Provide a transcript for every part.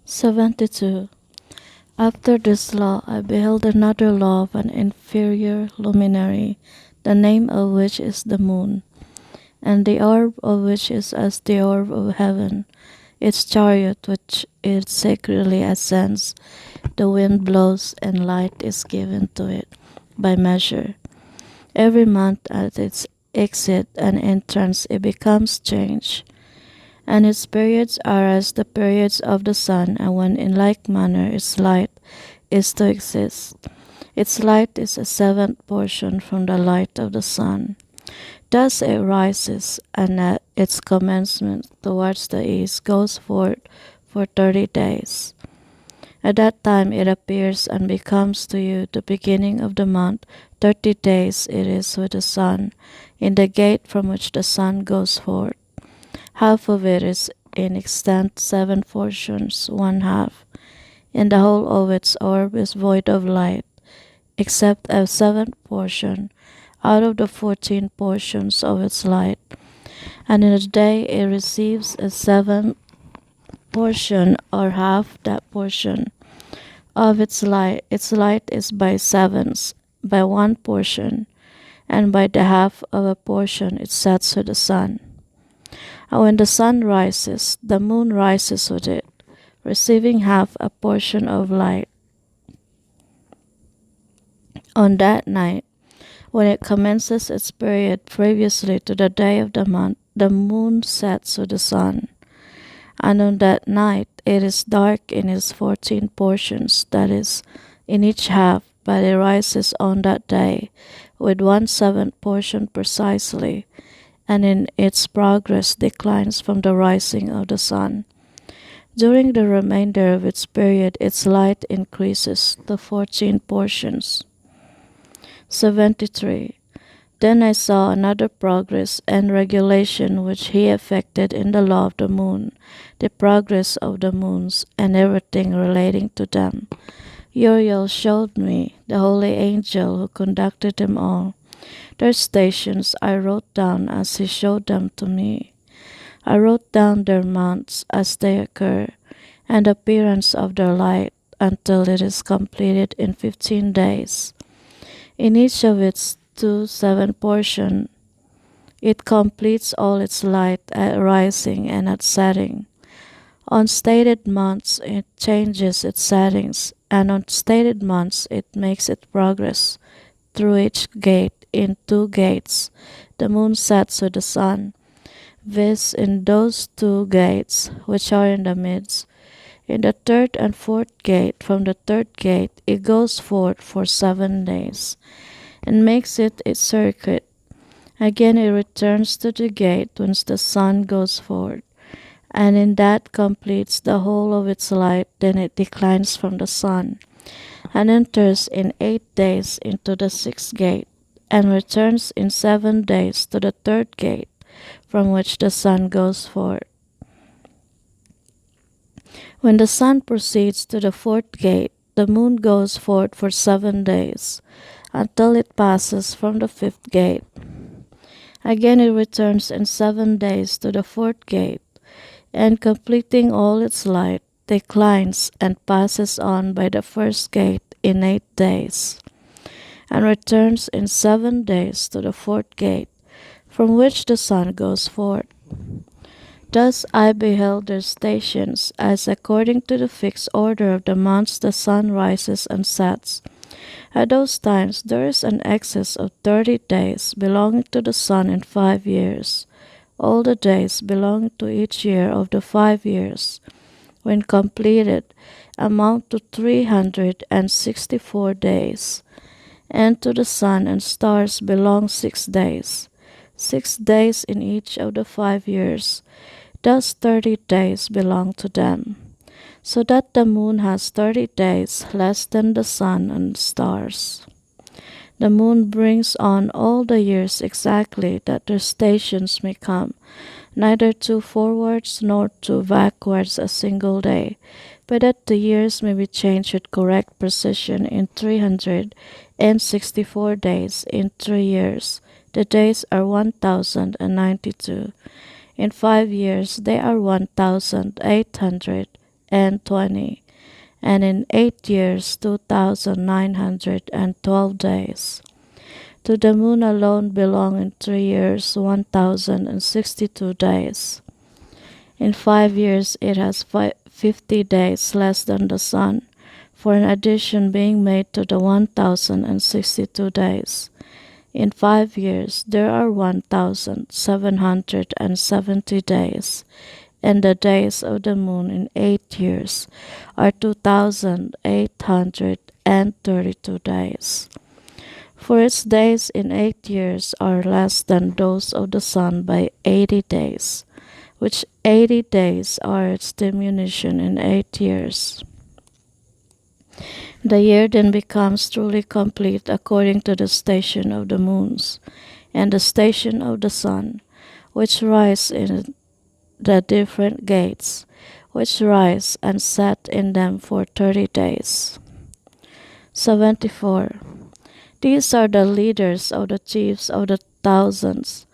72. After this law I beheld another law of an inferior luminary, the name of which is the moon, and the orb of which is as the orb of heaven. Its chariot which it secretly ascends, the wind blows, and light is given to it by measure. Every month at its exit and entrance it becomes changed, and its periods are as the periods of the sun, and when in like manner its light is to exist. Its light is a seventh portion from the light of the sun. Thus it rises, and at its commencement towards the east goes forth for 30 days. At that time it appears and becomes to you the beginning of the month. 30 days it is with the sun, in the gate from which the sun goes forth. Half of it is in extent 7 portions, 1/2, and the whole of its orb is void of light, except a 7th portion out of the 14 portions of its light. And in a day it receives a 7th portion, or half that portion of its light. Its light is by sevens, by 1 portion, and by the half of a portion it sets with the sun. And when the sun rises, the moon rises with it, receiving half a portion of light. On that night, when it commences its period previously to the day of the month, the moon sets with the sun. And on that night it is dark in its 14 portions, that is, in each half, but it rises on that day with 1/7 portion precisely, and in its progress declines from the rising of the sun. During the remainder of its period its light increases to 14 portions. 73. Then I saw another progress and regulation which he effected in the law of the moon, the progress of the moons, and everything relating to them. Uriel showed me, the holy angel who conducted them all. Their stations I wrote down as he showed them to me. I wrote down their months as they occur, and the appearance of their light, until it is completed in 15 days. In each of its 2/7 portion, it completes all its light at rising and at setting. On stated months it changes its settings, and on stated months it makes its progress through each gate in 2 gates. The moon sets with the sun, viz. in those 2 gates which are in the midst. In the 3rd and 4th gate, from the 3rd gate it goes forth for 7 days, and makes it its circuit. Again it returns to the gate whence the sun goes forth, and in that completes the whole of its light. Then it declines from the sun, and enters in 8 days into the 6th gate, and returns in 7 days to the 3rd gate, from which the sun goes forth. When the sun proceeds to the 4th gate, the moon goes forth for 7 days, until it passes from the 5th gate. Again it returns in 7 days to the 4th gate, and completing all its light, declines and passes on by the 1st gate in 8 days, and returns in 7 days to the 4th gate, from which the sun goes forth. Thus I beheld their stations, as according to the fixed order of the months the sun rises and sets. At those times there is an excess of 30 days belonging to the sun in 5 years. All the days belonging to each year of the 5 years, when completed, amount to 364 days. And to the sun and stars belong 6 days, 6 days in each of the 5 years. Thus 30 days belong to them, so that the moon has 30 days less than the sun and stars. The moon brings on all the years exactly, that their stations may come, neither too forwards nor too backwards a single day, but that the years may be changed with correct precision in 364 days in 3 years. The days are 1,092. In 5 years they are 1,800, 620, and in 8 years 2,912 days. To the moon alone belong in 3 years 1,062 days. In 5 years it has 50 days less than the sun, for an addition being made to the 1,062 days. In 5 years there are 1,770 days, and the days of the moon in 8 years are 2,832 days. For its days in 8 years are less than those of the sun by 80 days, which 80 days are its diminution in 8 years. The year then becomes truly complete according to the station of the moons, and the station of the sun, which rise in the different gates, which rise and set in them for 30 days. 74. These are the leaders of the chiefs of the thousands,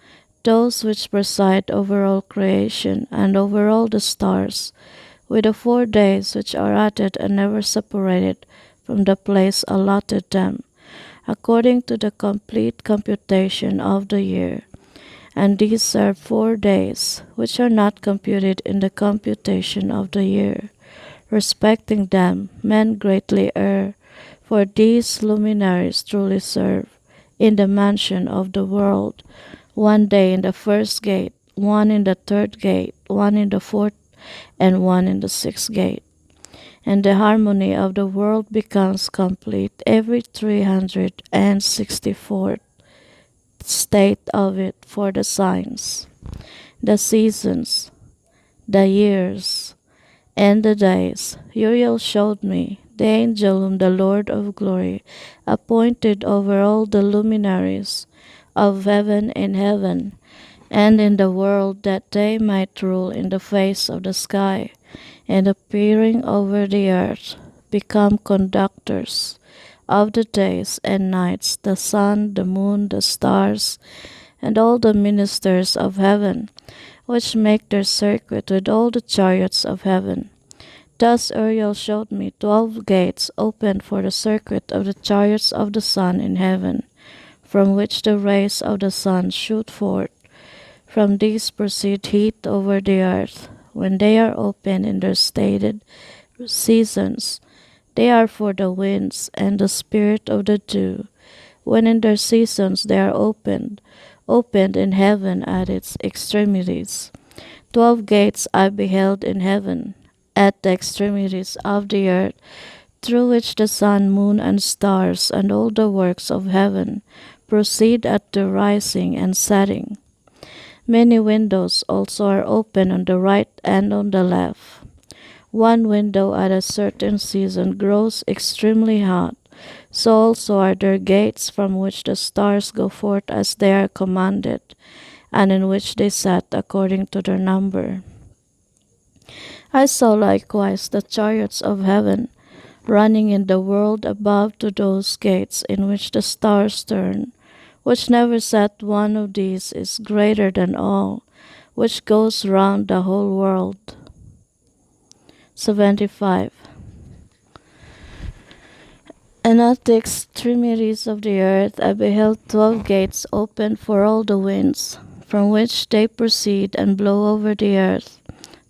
those which preside over all creation and over all the stars, with the 4 days which are added and never separated from the place allotted them, according to the complete computation of the year. And these are 4 days which are not computed in the computation of the year. Respecting them, men greatly err, for these luminaries truly serve in the mansion of the world, 1 day in the first gate, one in the third gate, one in the fourth, and one in the sixth gate. And the harmony of the world becomes complete every 364th state of it for the signs, the seasons, the years, and the days. Uriel showed me the angel whom the Lord of glory appointed over all the luminaries of heaven and in the world, that they might rule in the face of the sky, and appearing over the earth, become conductors of the days and nights, the sun, the moon, the stars, and all the ministers of heaven, which make their circuit with all the chariots of heaven. Thus Uriel showed me 12 gates opened for the circuit of the chariots of the sun in heaven, from which the rays of the sun shoot forth. From these proceed heat over the earth. When they are opened in their stated seasons, they are for the winds and the spirit of the dew. When in their seasons they are opened in heaven at its extremities. 12 gates I beheld in heaven, at the extremities of the earth, through which the sun, moon, and stars, and all the works of heaven proceed at the rising and setting. Many windows also are open on the right and on the left. One window at a certain season grows extremely hot. So also are there gates from which the stars go forth as they are commanded, and in which they set according to their number. I saw likewise the chariots of heaven running in the world above to those gates in which the stars turn, which never set one of these is greater than all, which goes round the whole world. 75. And at the extremities of the earth I beheld 12 gates opened for all the winds, from which they proceed and blow over the earth.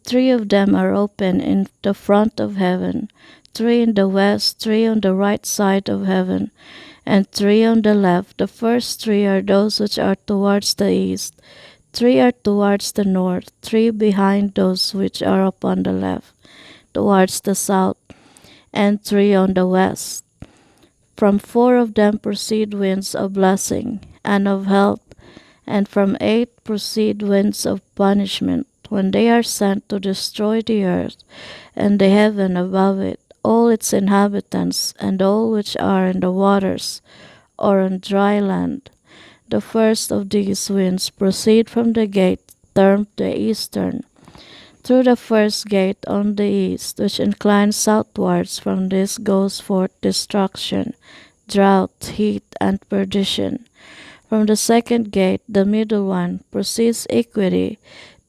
3 of them are open in the front of heaven, 3 in the west, 3 on the right side of heaven, and 3 on the left. The first 3 are those which are towards the east, 3 are towards the north, 3 behind those which are upon the left, towards the south, and 3 on the west. From 4 of them proceed winds of blessing and of health, and from 8 proceed winds of punishment, when they are sent to destroy the earth and the heaven above it, all its inhabitants, and all which are in the waters or on dry land. The first of these winds proceed from the gate termed the eastern. Through the first gate on the east, which inclines southwards, from this goes forth destruction, drought, heat, and perdition. From the second gate, the middle one, proceeds equity.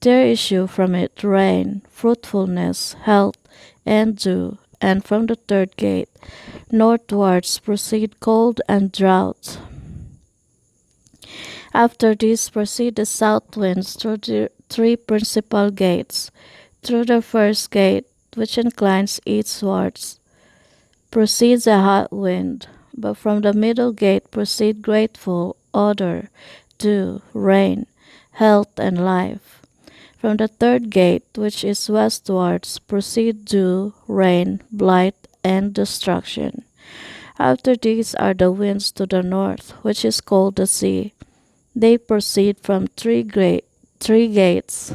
There issue from it rain, fruitfulness, health, and dew, and from the third gate northwards proceed cold and drought. After this proceed the south winds through the three principal gates. Through the first gate, which inclines eastwards, proceeds a hot wind, but from the middle gate proceed grateful odor, dew, rain, health, and life. From the third gate, which is westwards, proceed dew, rain, blight, and destruction. After these are the winds to the north, which is called the sea. They proceed from three gates.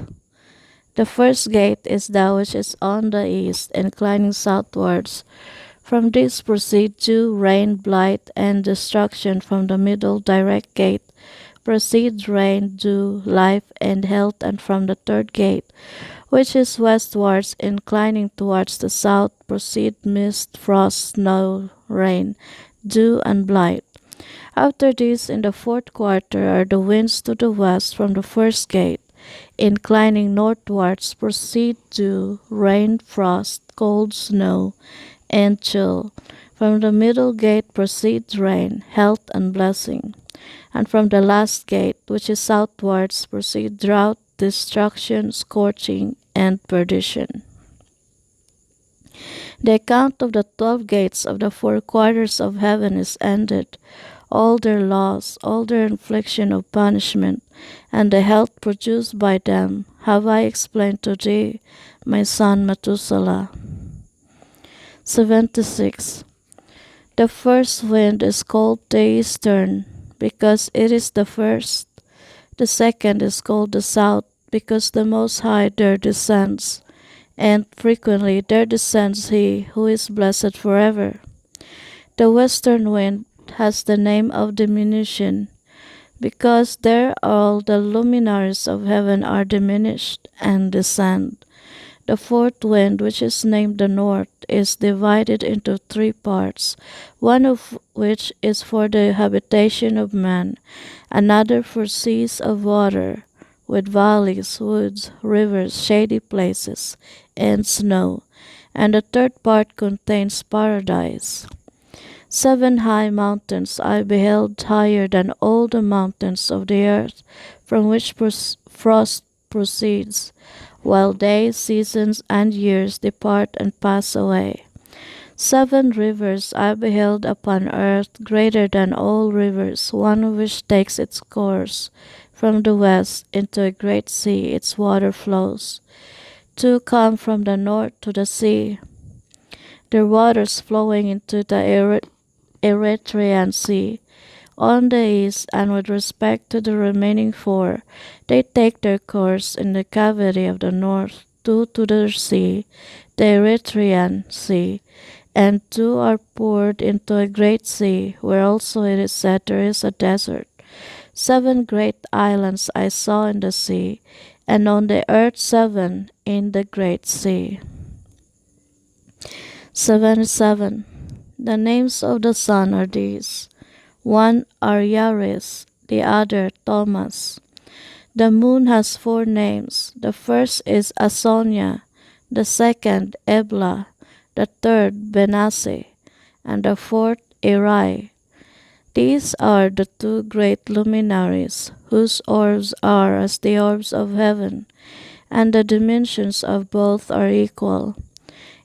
The first gate is that which is on the east, inclining southwards. From this proceed dew, rain, blight, and destruction. From the middle direct gate proceed rain, dew, life, and health. And from the third gate, which is westwards, inclining towards the south, proceed mist, frost, snow, rain, dew, and blight. After this, in the fourth quarter, are the winds to the west from the first gate. Inclining northwards, proceed dew, rain, frost, cold, snow, and chill. From the middle gate proceeds rain, health, and blessing. And from the last gate, which is southwards, proceed drought, destruction, scorching, and perdition. The account of the 12 gates of the four quarters of heaven is ended. All their laws, all their infliction of punishment, and the health produced by them, have I explained to thee, my son Methuselah. 76. The first wind is called the eastern, because it is the first. The second is called the south, because the Most High there descends, and frequently there descends He who is blessed forever. The western wind has the name of diminution, because there all the luminaries of heaven are diminished and descend. The fourth wind, which is named the north, is divided into three parts, one of which is for the habitation of man, another for seas of water, with valleys, woods, rivers, shady places, and snow, and the third part contains paradise. 7 high mountains I beheld higher than all the mountains of the earth, from which frost proceeds, while days, seasons, and years depart and pass away. 7 rivers I beheld upon earth, greater than all rivers, one of which takes its course from the west into a great sea, its water flows. 2 come from the north to the sea, their waters flowing into the Erythraean Sea. On the east, and with respect to the remaining 4, they take their course in the cavity of the north, 2 to the sea, the Erythraean Sea, and 2 are poured into a great sea, where also it is said there is a desert. 7 great islands I saw in the sea, and on the earth 7 in the great sea. 77. The names of the sun are these: one Ariaris, the other Thomas. The moon has 4 names. The first is Asonia, the second Ebla, the third Benassi, and the fourth Erai. These are the 2 great luminaries, whose orbs are as the orbs of heaven, and the dimensions of both are equal.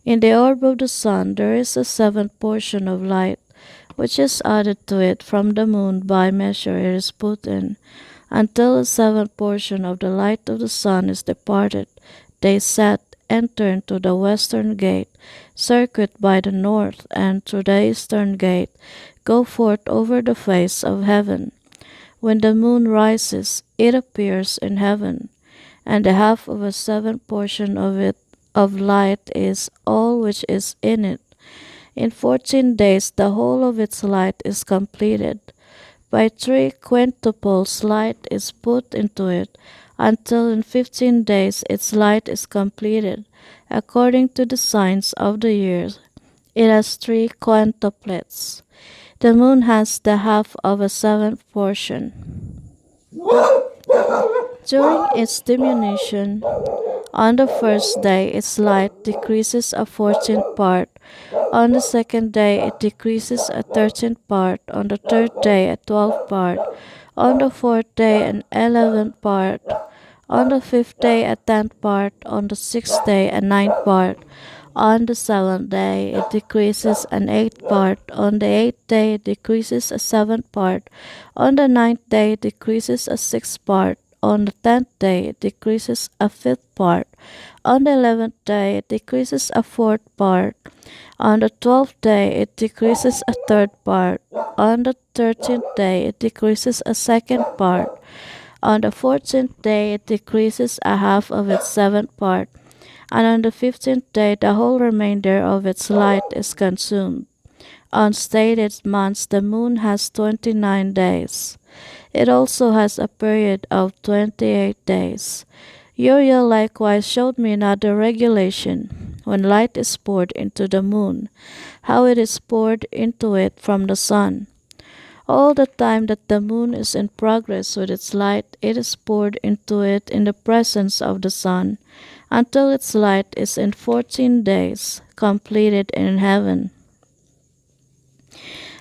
In the orb of the sun there is a 7th portion of light, which is added to it from the moon by measure it is put in, until the 7th portion of the light of the sun is departed. They set, enter into the western gate, circuit by the north, and through the eastern gate, go forth over the face of heaven. When the moon rises, it appears in heaven, and the half of a 7th portion of it of light is all which is in it. In 14 days the whole of its light is completed. By 3 quintuples light is put into it, until in 15 days its light is completed. According to the signs of the years, it has 3 quintuplets. The moon has the half of a 7th portion. During its diminution, On the first day its light decreases a 14th part. On the second day it decreases a 13th part. On the third day a 12th part. On the fourth day an 11th part. On the fifth day a 10th part. On the sixth day a ninth part. On the seventh day it decreases an eighth part. On the eighth day it decreases a seventh part. On the ninth day it decreases a sixth part. On the 10th day it decreases a fifth part. On the 11th day it decreases a fourth part. On the 12th day it decreases a third part. On the 13th day it decreases a second part. On the 14th day it decreases a half of its seventh part. And on the 15th day the whole remainder of its light is consumed. On stated months the moon has 29 days. It also has a period of 28 days. Uriel likewise showed me another regulation, when light is poured into the moon, how it is poured into it from the sun. All the time that the moon is in progress with its light, it is poured into it in the presence of the sun, until its light is in 14 days completed in heaven.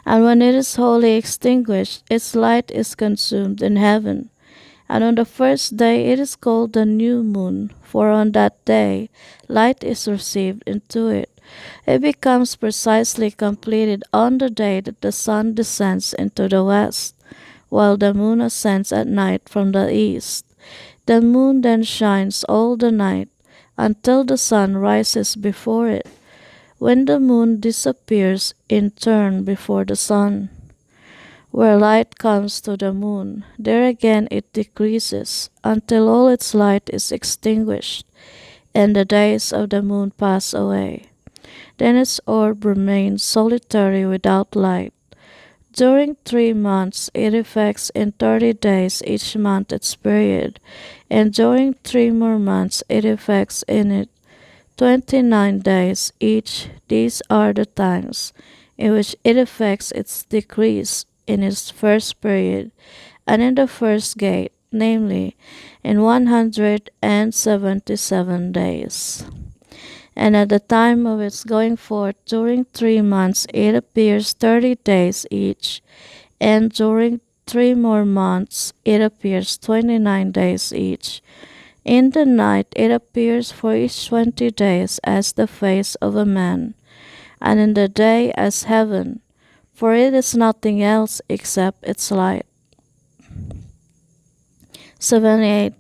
And when it is wholly extinguished, its light is consumed in heaven. And on the first day it is called the new moon, for on that day light is received into it. It becomes precisely completed on the day that the sun descends into the west, while the moon ascends at night from the east. The moon then shines all the night, until the sun rises before it, when the moon disappears in turn before the sun. Where light comes to the moon, there again it decreases, until all its light is extinguished, and the days of the moon pass away. Then its orb remains solitary without light. During 3 months it effects in 30 days each month its period, and during 3 more months it effects in it 29 days each. These are the times in which it effects its decrease in its first period, and in the first gate, namely in 177 days. And at the time of its going forth during 3 months it appears 30 days each, and during 3 more months it appears 29 days each. In the night it appears for each 20 days as the face of a man, and in the day as heaven, for it is nothing else except its light. 78.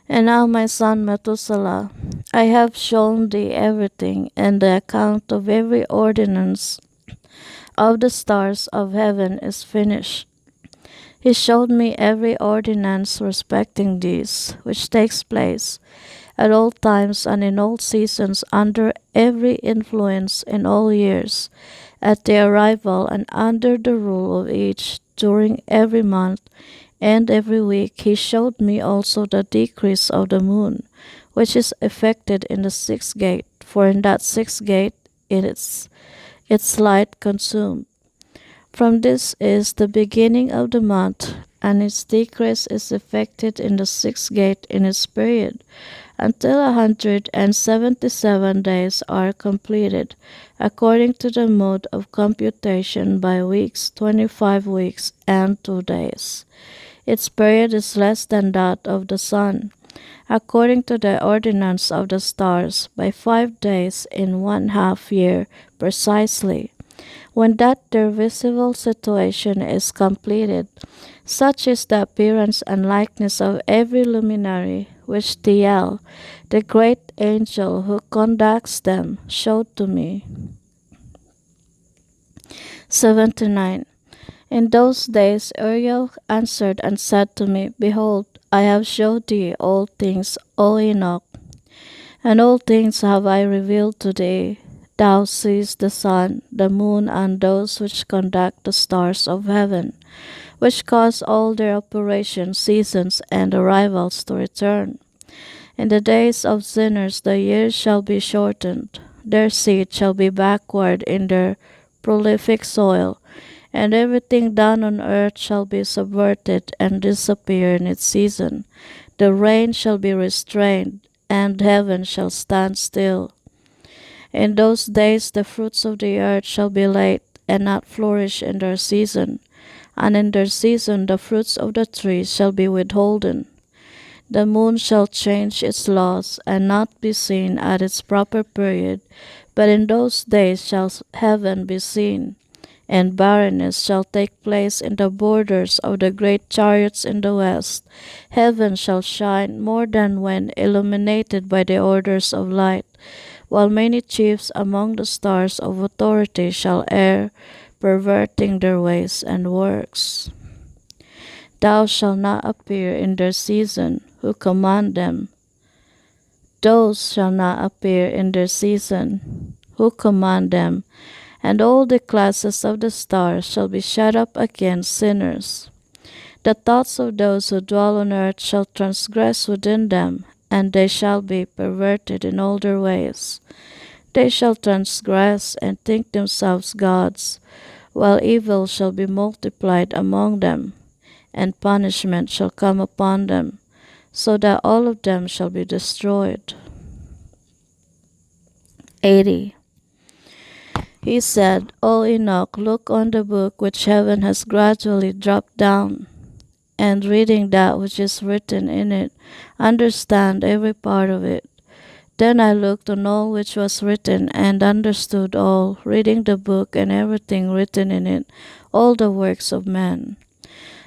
And now, my son Methuselah, I have shown thee everything, and the account of every ordinance of the stars of heaven is finished. He showed me every ordinance respecting these, which takes place at all times and in all seasons, under every influence in all years, at the arrival and under the rule of each, during every month and every week. He showed me also the decrease of the moon, which is effected in the sixth gate, for in that sixth gate it is its light consumed. From this is the beginning of the month, and its decrease is effected in the sixth gate in its period, until 177 days are completed, according to the mode of computation by weeks, 25 weeks and 2 days. Its period is less than that of the sun, according to the ordinance of the stars, by 5 days in 1/2 year precisely. When that their visible situation is completed, such is the appearance and likeness of every luminary, which Thiel, the great angel who conducts them, showed to me. 79. In those days Uriel answered and said to me, Behold, I have showed thee all things, O Enoch, and all things have I revealed to thee. Thou seest the sun, the moon, and those which conduct the stars of heaven, which cause all their operations, seasons, and arrivals to return. In the days of sinners the years shall be shortened, their seed shall be backward in their prolific soil, and everything done on earth shall be subverted and disappear in its season. The rain shall be restrained, and heaven shall stand still. In those days the fruits of the earth shall be late, and not flourish in their season, and in their season the fruits of the trees shall be withholden. The moon shall change its laws, and not be seen at its proper period, but in those days shall heaven be seen, and barrenness shall take place in the borders of the great chariots in the west. Heaven shall shine more than when illuminated by the orders of light, while many chiefs among the stars of authority shall err, perverting their ways and works. Thou shalt not appear in their season, who command them. Those shall not appear in their season, who command them, and all the classes of the stars shall be shut up against sinners. The thoughts of those who dwell on earth shall transgress within them, and they shall be perverted in all their ways. They shall transgress and think themselves gods, while evil shall be multiplied among them, and punishment shall come upon them, so that all of them shall be destroyed. 80. He said, O Enoch, look on the book which heaven has gradually dropped down, and reading that which is written in it, understand every part of it. Then I looked on all which was written, and understood all, reading the book and everything written in it, all the works of men.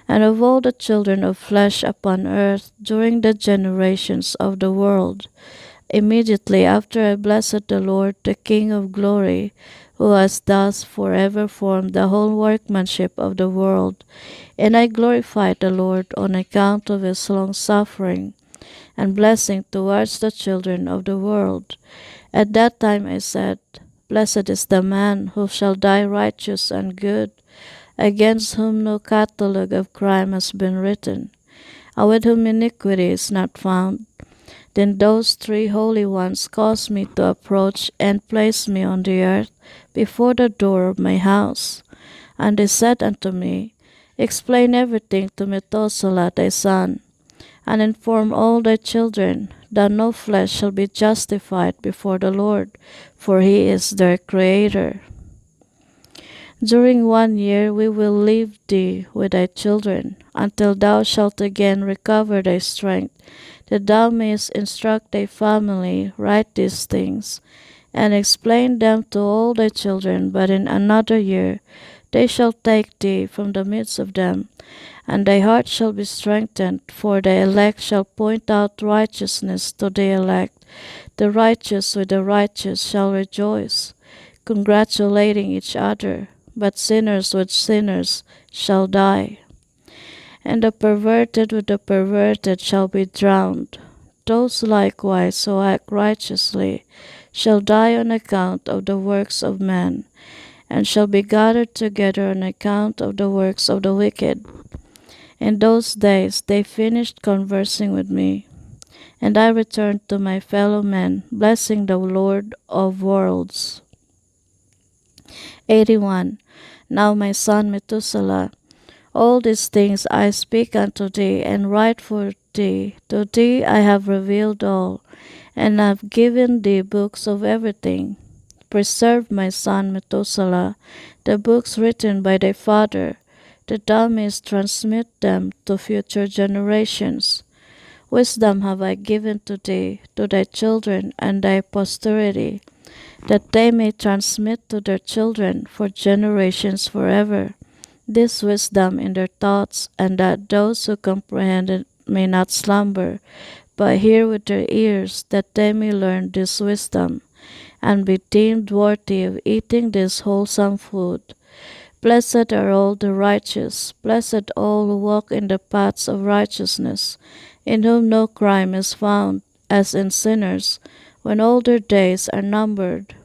And of all the children of flesh upon earth during the generations of the world, immediately after I blessed the Lord, the King of glory, who has thus forever formed the whole workmanship of the world, and I glorified the Lord on account of his long suffering and blessing towards the children of the world. At that time I said, Blessed is the man who shall die righteous and good, against whom no catalogue of crime has been written, and with whom iniquity is not found. Then those three holy ones caused me to approach, and placed me on the earth before the door of my house. And they said unto me, Explain everything to Methuselah thy son, and inform all thy children, that no flesh shall be justified before the Lord, for he is their Creator. During 1 year we will leave thee with thy children, until thou shalt again recover thy strength, that thou mayest instruct thy family, write these things, and explain them to all thy children. But in another year they shall take thee from the midst of them, and thy heart shall be strengthened, for the elect shall point out righteousness to the elect. The righteous with the righteous shall rejoice, congratulating each other, but sinners with sinners shall die. And the perverted with the perverted shall be drowned. Those likewise who act righteously shall die on account of the works of men, and shall be gathered together on account of the works of the wicked. In those days they finished conversing with me, and I returned to my fellow men, blessing the Lord of worlds. 81. Now my son Methuselah, all these things I speak unto thee, and write for thee. To thee I have revealed all, and have given thee books of everything. Preserve, my son Methuselah, the books written by thy father, that thou mayest transmit them to future generations. Wisdom have I given to thee, to thy children and thy posterity, that they may transmit to their children for generations forever this wisdom in their thoughts, and that those who comprehend it may not slumber, but hear with their ears, that they may learn this wisdom, and be deemed worthy of eating this wholesome food. Blessed are all the righteous, blessed all who walk in the paths of righteousness, in whom no crime is found, as in sinners, when all their days are numbered.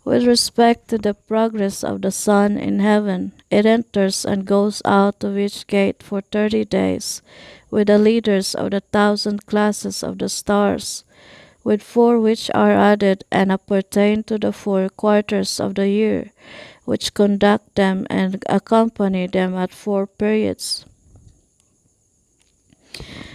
With respect to the progress of the sun in heaven, it enters and goes out of each gate for 30 days, with the leaders of the 1,000 classes of the stars, with 4 which are added and appertain to the 4 quarters of the year, which conduct them and accompany them at 4 periods.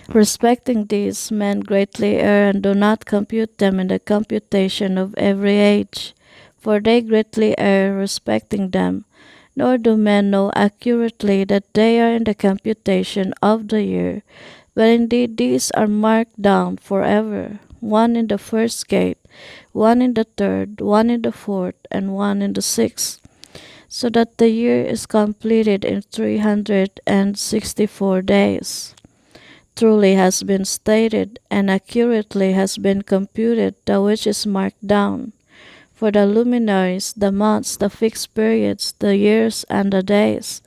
Respecting these, men greatly err and do not compute them in the computation of every age. For they greatly err respecting them, nor do men know accurately that they are in the computation of the year. But indeed these are marked down forever, one in the first gate, one in the third, one in the fourth, and one in the sixth, so that the year is completed in 364 days. Truly has been stated, and accurately has been computed that which is marked down. For the luminaries, the months, the fixed periods, the years, and the days,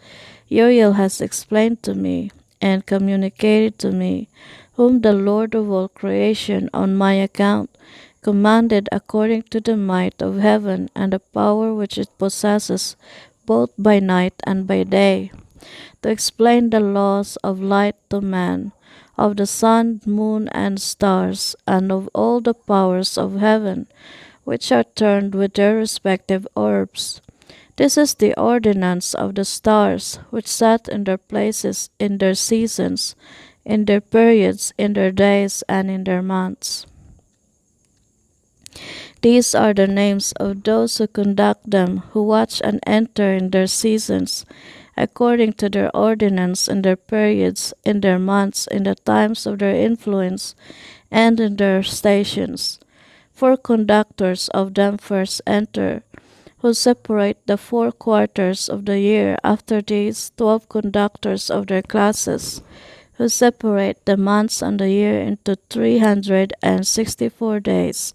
Uriel has explained to me, and communicated to me, whom the Lord of all creation, on my account, commanded according to the might of heaven and the power which it possesses, both by night and by day, to explain the laws of light to man, of the sun, moon, and stars, and of all the powers of heaven, which are turned with their respective orbs. This is the ordinance of the stars, which set in their places, in their seasons, in their periods, in their days, and in their months. These are the names of those who conduct them, who watch and enter in their seasons, according to their ordinance, in their periods, in their months, in the times of their influence, and in their stations. 4 conductors of them first enter, who separate the 4 quarters of the year. After these, 12 conductors of their classes, who separate the months and the year into 364 days,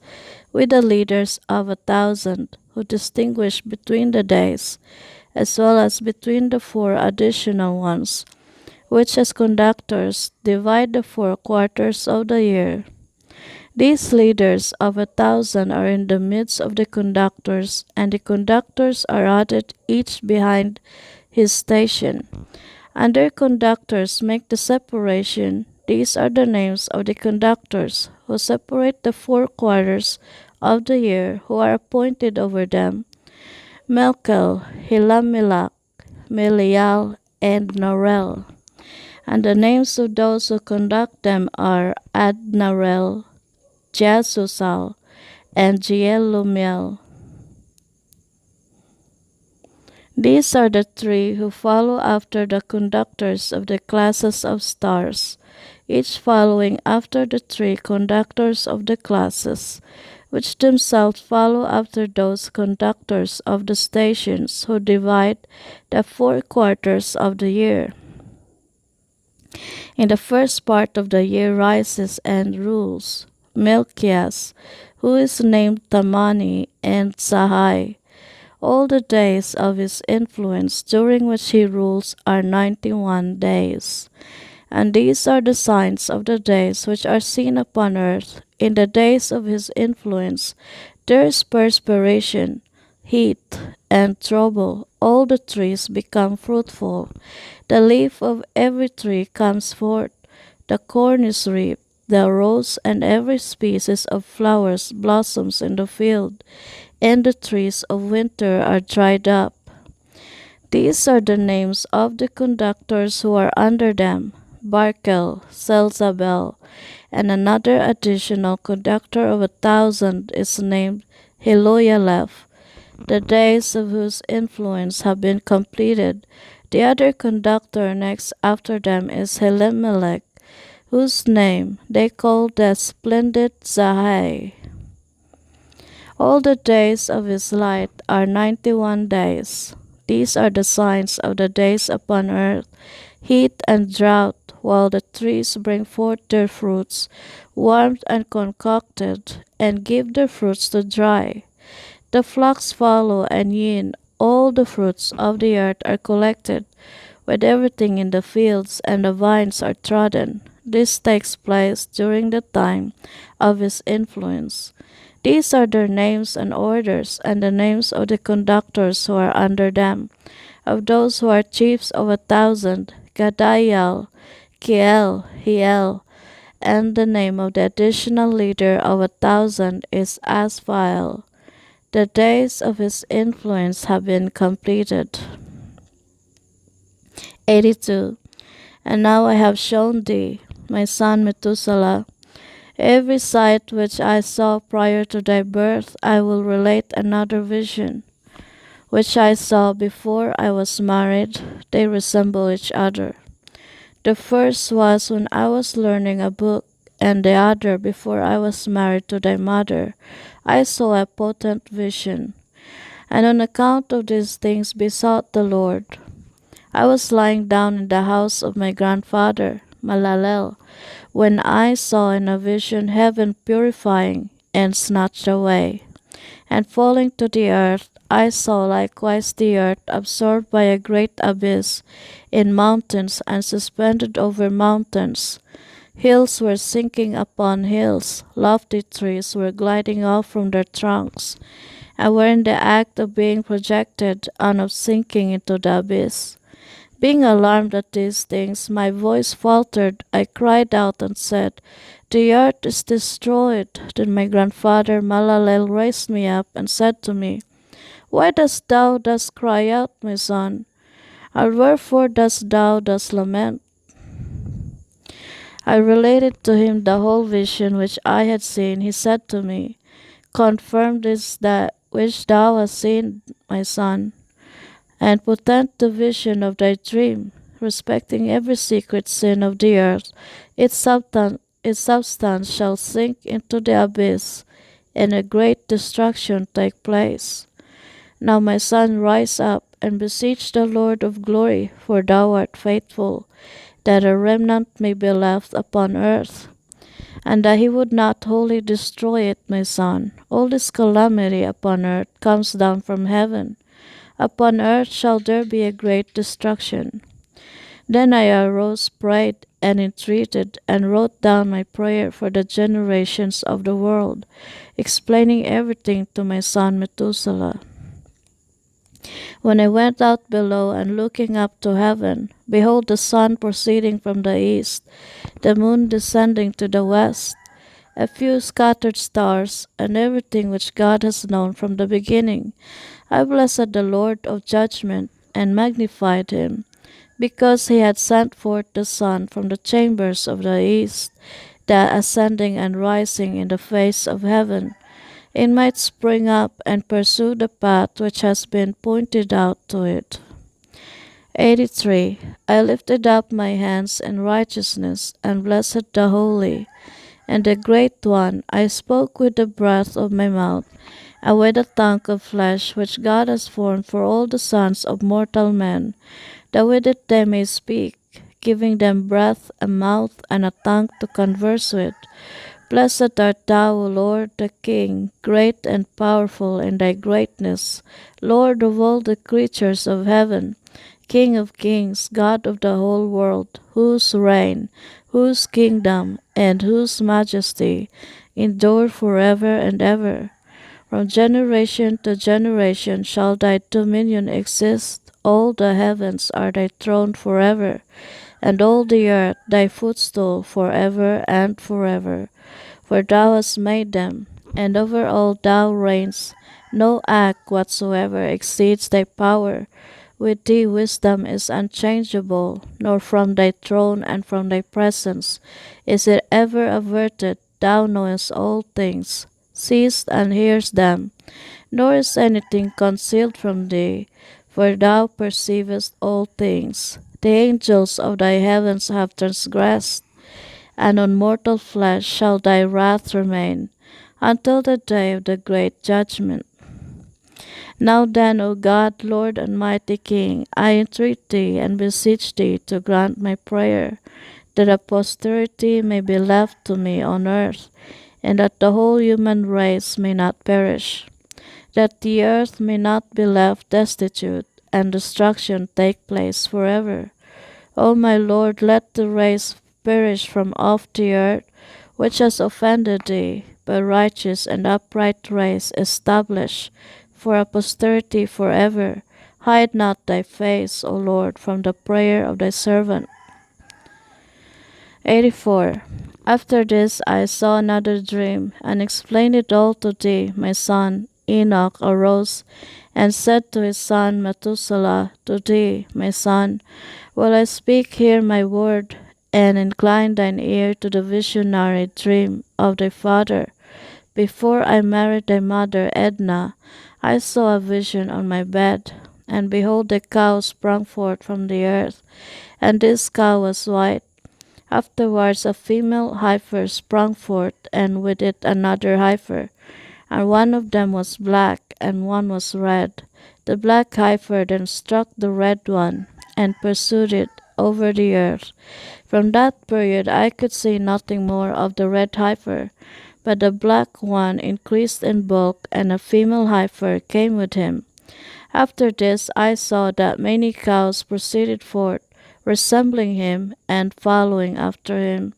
with the leaders of 1,000, who distinguish between the days, as well as between the 4 additional ones, which as conductors divide the 4 quarters of the year. These leaders of 1,000 are in the midst of the conductors, and the conductors are added each behind his station. And their conductors make the separation. These are the names of the conductors who separate the 4 quarters of the year, who are appointed over them: Melkel, Hilamelech, Melial, and Norel. And the names of those who conduct them are Adnarel, Jesusal, and Jeelumiel. These are the 3 who follow after the conductors of the classes of stars, each following after the 3 conductors of the classes, which themselves follow after those conductors of the stations who divide the 4 quarters of the year. In the first part of the year rises and rules Melchias, who is named Tamani, and Sahai. All the days of his influence during which he rules are 91 days. And these are the signs of the days which are seen upon earth. In the days of his influence there is perspiration, heat, and trouble. All the trees become fruitful. The leaf of every tree comes forth. The corn is reaped. The rose and every species of flowers blossoms in the field, and the trees of winter are dried up. These are the names of the conductors who are under them: Barkel, Selzabel, and another additional conductor of 1,000 is named Hiloyalef, the days of whose influence have been completed. The other conductor next after them is Helimelech, whose name they call the splendid Zahai. All the days of his light are 91 days. These are the signs of the days upon earth: heat and drought, while the trees bring forth their fruits, warmed and concocted, and give their fruits to dry. The flocks follow and yin, all the fruits of the earth are collected, with everything in the fields, and the vines are trodden. This takes place during the time of his influence. These are their names and orders, and the names of the conductors who are under them. Of those who are chiefs of 1,000, Gadaiel, Kiel, Hiel, and the name of the additional leader of 1,000 is Asphael. The days of his influence have been completed. 82. And now I have shown thee my son Methuselah. Every sight which I saw prior to thy birth, I will relate another vision, which I saw before I was married. They resemble each other. The first was when I was learning a book, and the other before I was married to thy mother. I saw a potent vision, and on account of these things besought the Lord. I was lying down in the house of my grandfather, Malalel, when I saw in a vision heaven purifying and snatched away. And falling to the earth, I saw likewise the earth absorbed by a great abyss in mountains and suspended over mountains. Hills were sinking upon hills, lofty trees were gliding off from their trunks, and were in the act of being projected and of sinking into the abyss. Being alarmed at these things, my voice faltered. I cried out and said, the earth is destroyed. Then my grandfather Malalel raised me up and said to me, why dost thou thus cry out, my son? And wherefore dost thou thus lament? I related to him the whole vision which I had seen. He said to me, confirm this that which thou hast seen, my son, and potent the vision of thy dream, respecting every secret sin of the earth. Its substance shall sink into the abyss, and a great destruction take place. Now, my son, rise up and beseech the Lord of glory, for thou art faithful, that a remnant may be left upon earth, and that he would not wholly destroy it, my son. All this calamity upon earth comes down from heaven. Upon earth shall there be a great destruction. Then I arose, prayed, and entreated, and wrote down my prayer for the generations of the world, explaining everything to my son Methuselah. When I went out below and looking up to heaven, behold, the sun proceeding from the east, the moon descending to the west, a few scattered stars, and everything which God has known from the beginning. I blessed the Lord of judgment, and magnified him, because he had sent forth the sun from the chambers of the east, that ascending and rising in the face of heaven, it might spring up and pursue the path which has been pointed out to it. 83. I lifted up my hands in righteousness, and blessed the Holy, and the Great One. I spoke with the breath of my mouth, and with a tongue of flesh which God has formed for all the sons of mortal men, that with it they may speak, giving them breath, a mouth, and a tongue to converse with. Blessed art thou, O Lord the King, great and powerful in thy greatness, Lord of all the creatures of heaven, King of kings, God of the whole world, whose reign, whose kingdom, and whose majesty endure forever and ever. From generation to generation shall thy dominion exist. All the heavens are thy throne forever, and all the earth thy footstool forever and forever. For thou hast made them, and over all thou reignest. No act whatsoever exceeds thy power. With thee wisdom is unchangeable, nor from thy throne and from thy presence is it ever averted. Thou knowest all things, seest and hearest them, nor is anything concealed from thee, for thou perceivest all things. The angels of thy heavens have transgressed, and on mortal flesh shall thy wrath remain, until the day of the great judgment. Now then, O God, Lord and mighty King, I entreat thee and beseech thee to grant my prayer, that a posterity may be left to me on earth, and that the whole human race may not perish, that the earth may not be left destitute, and destruction take place forever. O my Lord, let the race perish from off the earth, which has offended thee, but righteous and upright race establish for a posterity forever. Hide not thy face, O Lord, from the prayer of thy servant. 84. After this I saw another dream, and explained it all to thee, my son. Enoch arose and said to his son Methuselah, to thee, my son, will I speak here my word, and incline thine ear to the visionary dream of thy father. Before I married thy mother Edna, I saw a vision on my bed, and behold, a cow sprung forth from the earth, and this cow was white. Afterwards, a female heifer sprung forth, and with it another heifer, and one of them was black, and one was red. The black heifer then struck the red one, and pursued it over the earth. From that period I could see nothing more of the red heifer, but the black one increased in bulk, and a female heifer came with him. After this I saw that many cows proceeded forth, resembling him, and following after him.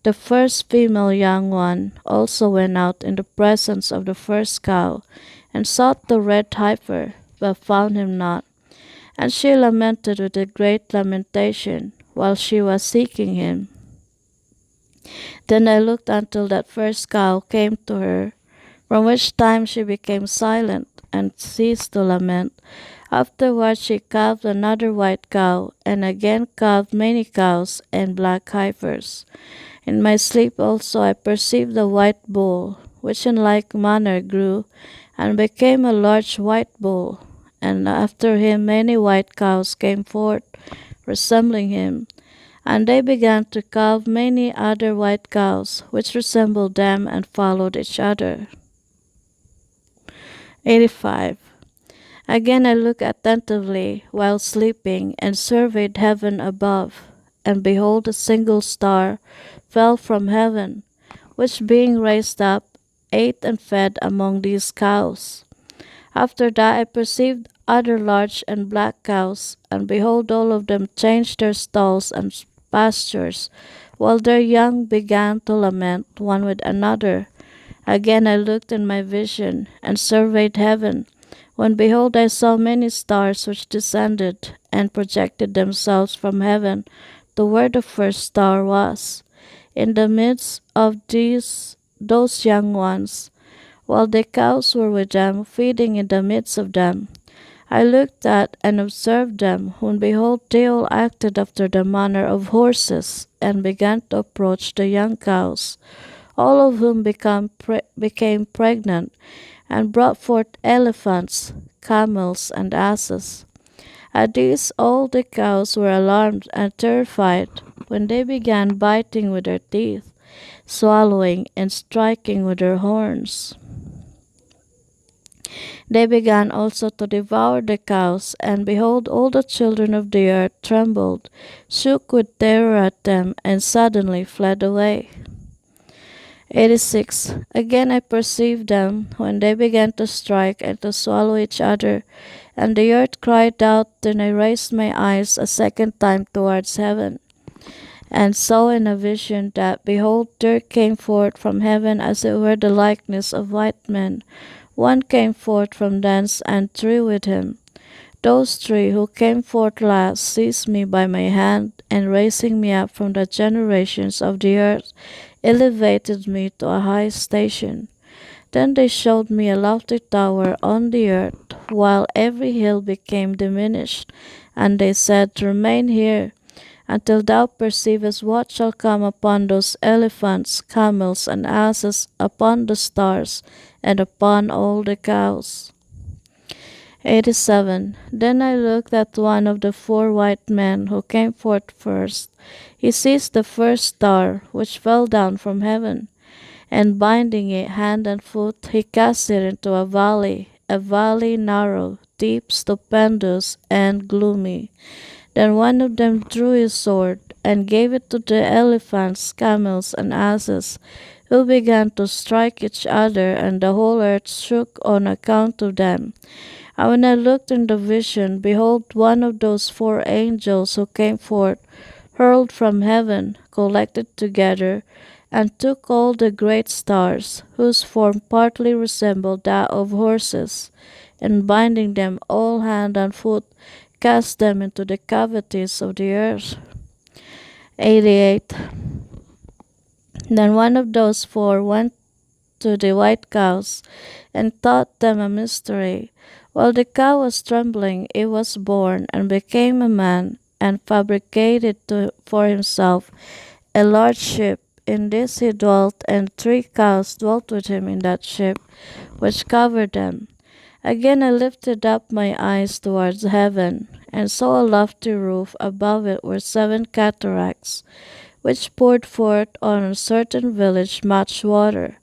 The first female young one also went out in the presence of the first cow, and sought the red heifer, but found him not. And she lamented with a great lamentation, while she was seeking him. Then I looked until that first cow came to her, from which time she became silent, and ceased to lament. Afterwards she calved another white cow, and again calved many cows and black heifers. In my sleep also I perceived a white bull, which in like manner grew, and became a large white bull. And after him many white cows came forth, resembling him. And they began to calve many other white cows, which resembled them, and followed each other. 85. Again I looked attentively while sleeping, and surveyed heaven above, and behold, a single star fell from heaven, which being raised up, ate and fed among these cows. After that I perceived other large and black cows, and behold, all of them changed their stalls and pastures, while their young began to lament one with another. Again I looked in my vision, and surveyed heaven, when behold I saw many stars which descended, and projected themselves from heaven to where the first star was. In the midst of those young ones, while the cows were with them, feeding in the midst of them, I looked at and observed them, when behold they all acted after the manner of horses, and began to approach the young cows, all of whom became pregnant, and brought forth elephants, camels, and asses. At this all the cows were alarmed and terrified, when they began biting with their teeth, swallowing, and striking with their horns. They began also to devour the cows, and behold, all the children of the earth trembled, shook with terror at them, and suddenly fled away. 86. Again I perceived them, when they began to strike and to swallow each other, and the earth cried out. Then I raised my eyes a second time towards heaven, and saw in a vision that, behold, there came forth from heaven as it were the likeness of white men. One came forth from thence, and three with him. Those three who came forth last seized me by my hand, and raising me up from the generations of the earth, elevated me to a high station. Then they showed me a lofty tower on the earth, while every hill became diminished. And they said, Remain here, until thou perceivest what shall come upon those elephants, camels, and asses, upon the stars, and upon all the cows. 87. Then I looked at one of the four white men who came forth first. He seized the first star, which fell down from heaven, and binding it hand and foot, he cast it into a valley narrow, deep, stupendous, and gloomy. Then one of them drew his sword, and gave it to the elephants, camels, and asses, who began to strike each other, and the whole earth shook on account of them. And when I looked in the vision, behold, one of those four angels who came forth, hurled from heaven, collected together, and took all the great stars, whose form partly resembled that of horses, and binding them all hand and foot, cast them into the cavities of the earth. 88. Then one of those four went to the white cows, and taught them a mystery. While the cow was trembling, it was born, and became a man, and fabricated for himself a large ship. In this he dwelt, and 3 cows dwelt with him in that ship, which covered them. Again I lifted up my eyes towards heaven, and saw a lofty roof. Above it were 7 cataracts, which poured forth on a certain village much water.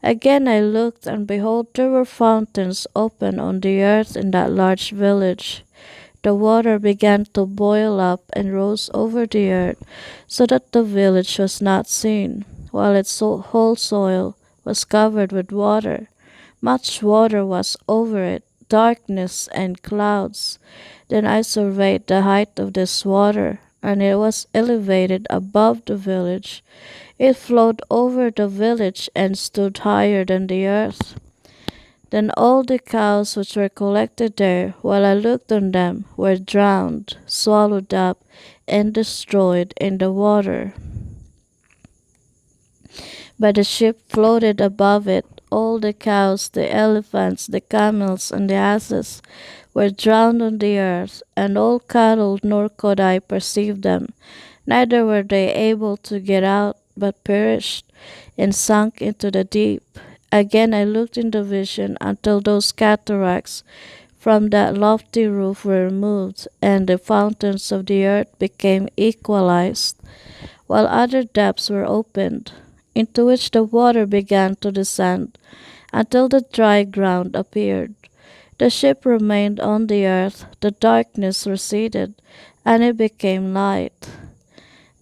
Again I looked, and behold, there were fountains open on the earth in that large village. The water began to boil up and rose over the earth, so that the village was not seen, while its whole soil was covered with water. Much water was over it, darkness and clouds. Then I surveyed the height of this water, and it was elevated above the village. It flowed over the village and stood higher than the earth. Then all the cows which were collected there, while I looked on them, were drowned, swallowed up, and destroyed in the water. But the ship floated above it. All the cows, the elephants, the camels, and the asses were drowned on the earth, and all cattle, nor could I perceive them. Neither were they able to get out, but perished and sunk into the deep. Again I looked in the vision until those cataracts from that lofty roof were removed, and the fountains of the earth became equalized, while other depths were opened, into which the water began to descend, until the dry ground appeared. The ship remained on the earth, the darkness receded, and it became light.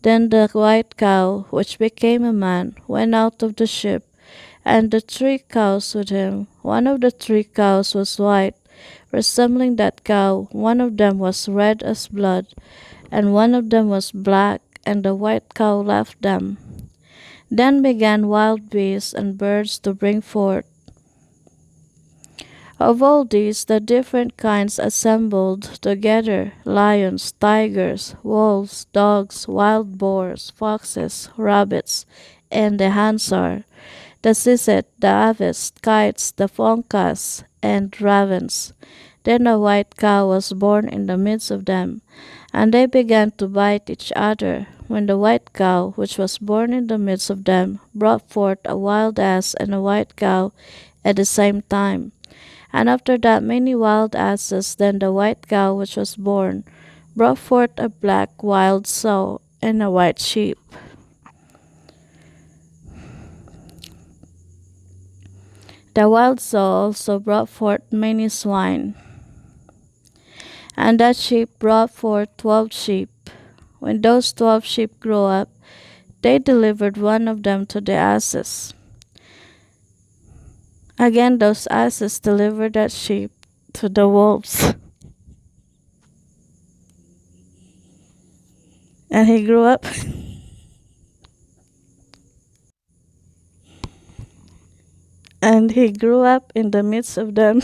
Then the white cow, which became a man, went out of the ship, and the 3 cows with him. One of the 3 cows was white, resembling that cow. One of them was red as blood, and one of them was black, and the white cow left them. Then began wild beasts and birds to bring forth. Of all these the different kinds assembled together: lions, tigers, wolves, dogs, wild boars, foxes, rabbits, and the hansar, the sisset, the aves, kites, the foncas, and ravens. Then a white cow was born in the midst of them, and they began to bite each other. When the white cow, which was born in the midst of them, brought forth a wild ass and a white cow at the same time, and after that many wild asses, then the white cow which was born brought forth a black wild sow and a white sheep. The wild sow also brought forth many swine, and that sheep brought forth 12 sheep. When those 12 sheep grew up, they delivered one of them to the asses. Again those asses delivered that sheep to the wolves. And he grew up and he grew up in the midst of them.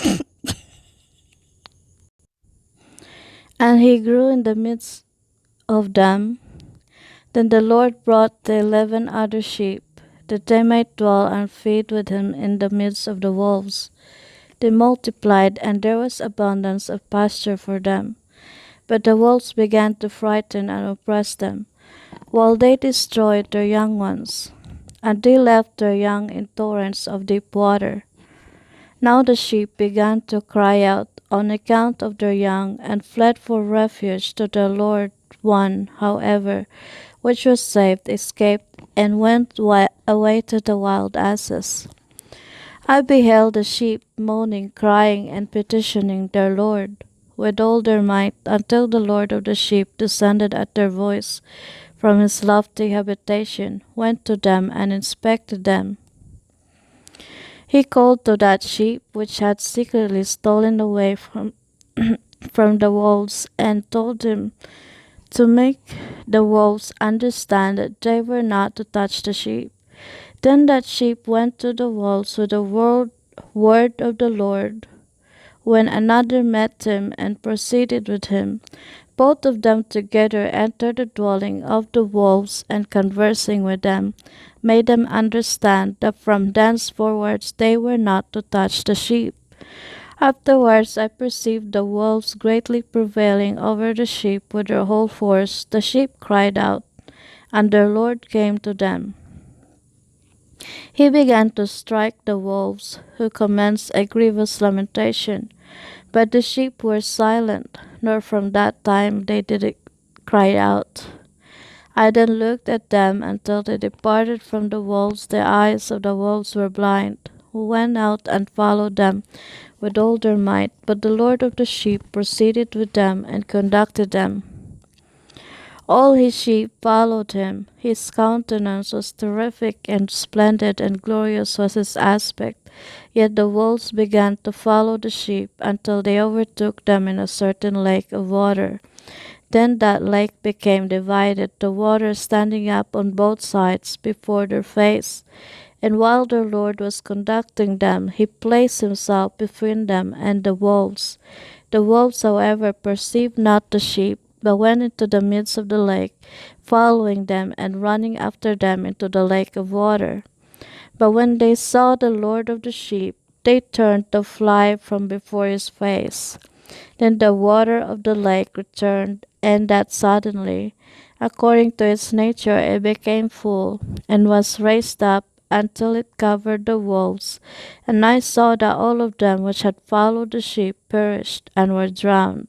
And he grew in the midst of them. Then the Lord brought the 11 other sheep, that they might dwell and feed with him in the midst of the wolves. They multiplied, and there was abundance of pasture for them. But the wolves began to frighten and oppress them, while they destroyed their young ones, and they left their young in torrents of deep water. Now the sheep began to cry out on account of their young, and fled for refuge to the Lord. One, however, which was saved, escaped, and went away to the wild asses. I beheld the sheep moaning, crying, and petitioning their Lord with all their might, until the Lord of the sheep descended at their voice from his lofty habitation, went to them, and inspected them. He called to that sheep which had secretly stolen away from from the wolves, and told him to make the wolves understand that they were not to touch the sheep. Then that sheep went to the wolves with the word of the Lord. When another met him and proceeded with him, both of them together entered the dwelling of the wolves, and conversing with them, made them understand that from thenceforwards they were not to touch the sheep. Afterwards I perceived the wolves greatly prevailing over the sheep with their whole force. The sheep cried out, and their Lord came to them. He began to strike the wolves, who commenced a grievous lamentation. But the sheep were silent, nor from that time they did it cry out. I then looked at them until they departed from the wolves. The eyes of the wolves were blind, who went out and followed them with all their might. But the Lord of the sheep proceeded with them and conducted them. All his sheep followed him. His countenance was terrific and splendid, and glorious was his aspect. Yet the wolves began to follow the sheep until they overtook them in a certain lake of water. Then that lake became divided, the water standing up on both sides before their face. And while their Lord was conducting them, he placed himself between them and the wolves. The wolves, however, perceived not the sheep, but went into the midst of the lake, following them and running after them into the lake of water. But when they saw the Lord of the sheep, they turned to fly from before his face. Then the water of the lake returned, and that suddenly, according to its nature, it became full, and was raised up until it covered the wolves. And I saw that all of them which had followed the sheep perished and were drowned.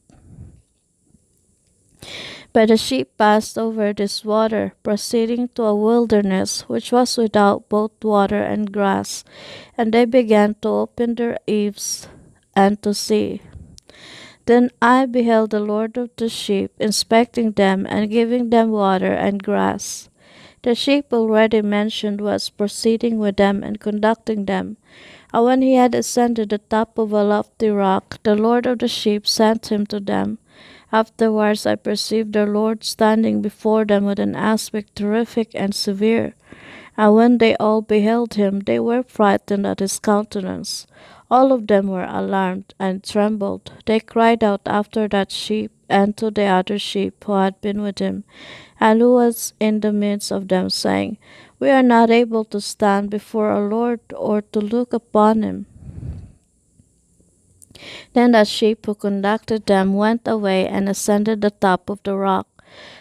But the sheep passed over this water, proceeding to a wilderness which was without both water and grass, and they began to open their eaves and to see. Then I beheld the Lord of the sheep, inspecting them and giving them water and grass. The sheep already mentioned was proceeding with them and conducting them. And when he had ascended the top of a lofty rock, the Lord of the sheep sent him to them. Afterwards I perceived the Lord standing before them with an aspect terrific and severe. And when they all beheld him, they were frightened at his countenance. All of them were alarmed and trembled. They cried out after that sheep and to the other sheep who had been with him, and who was in the midst of them, saying, We are not able to stand before our Lord or to look upon him. Then the sheep who conducted them went away and ascended the top of the rock.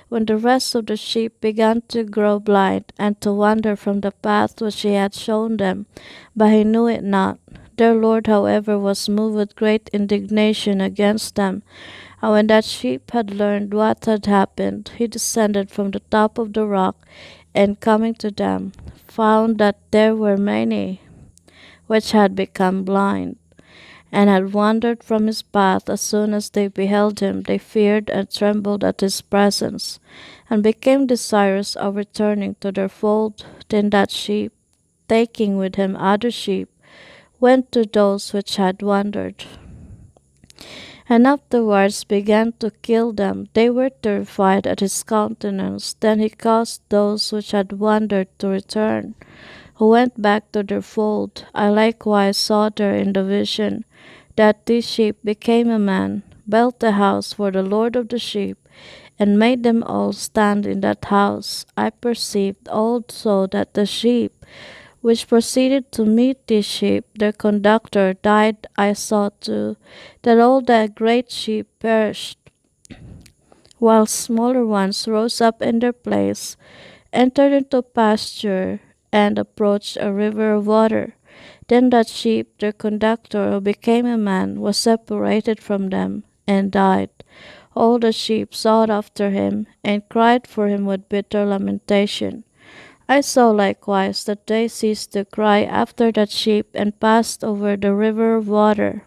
When the rest of the sheep began to grow blind and to wander from the path which he had shown them, but he knew it not. Their Lord, however, was moved with great indignation against them. And when that sheep had learned what had happened, he descended from the top of the rock, and coming to them, found that there were many which had become blind, and had wandered from his path. As soon as they beheld him, they feared and trembled at his presence, and became desirous of returning to their fold. Then that sheep, taking with him other sheep, went to those which had wandered, and afterwards began to kill them. They were terrified at his countenance. Then he caused those which had wandered to return, who went back to their fold. I likewise saw there in the vision that this sheep became a man, built a house for the Lord of the sheep, and made them all stand in that house. I perceived also that the sheep which proceeded to meet this sheep, their conductor, died. I saw too that all the great sheep perished, while smaller ones rose up in their place, entered into pasture, and approached a river of water. Then that sheep, their conductor, who became a man, was separated from them, and died. All the sheep sought after him, and cried for him with bitter lamentation. I saw likewise that they ceased to cry after that sheep, and passed over the river of water,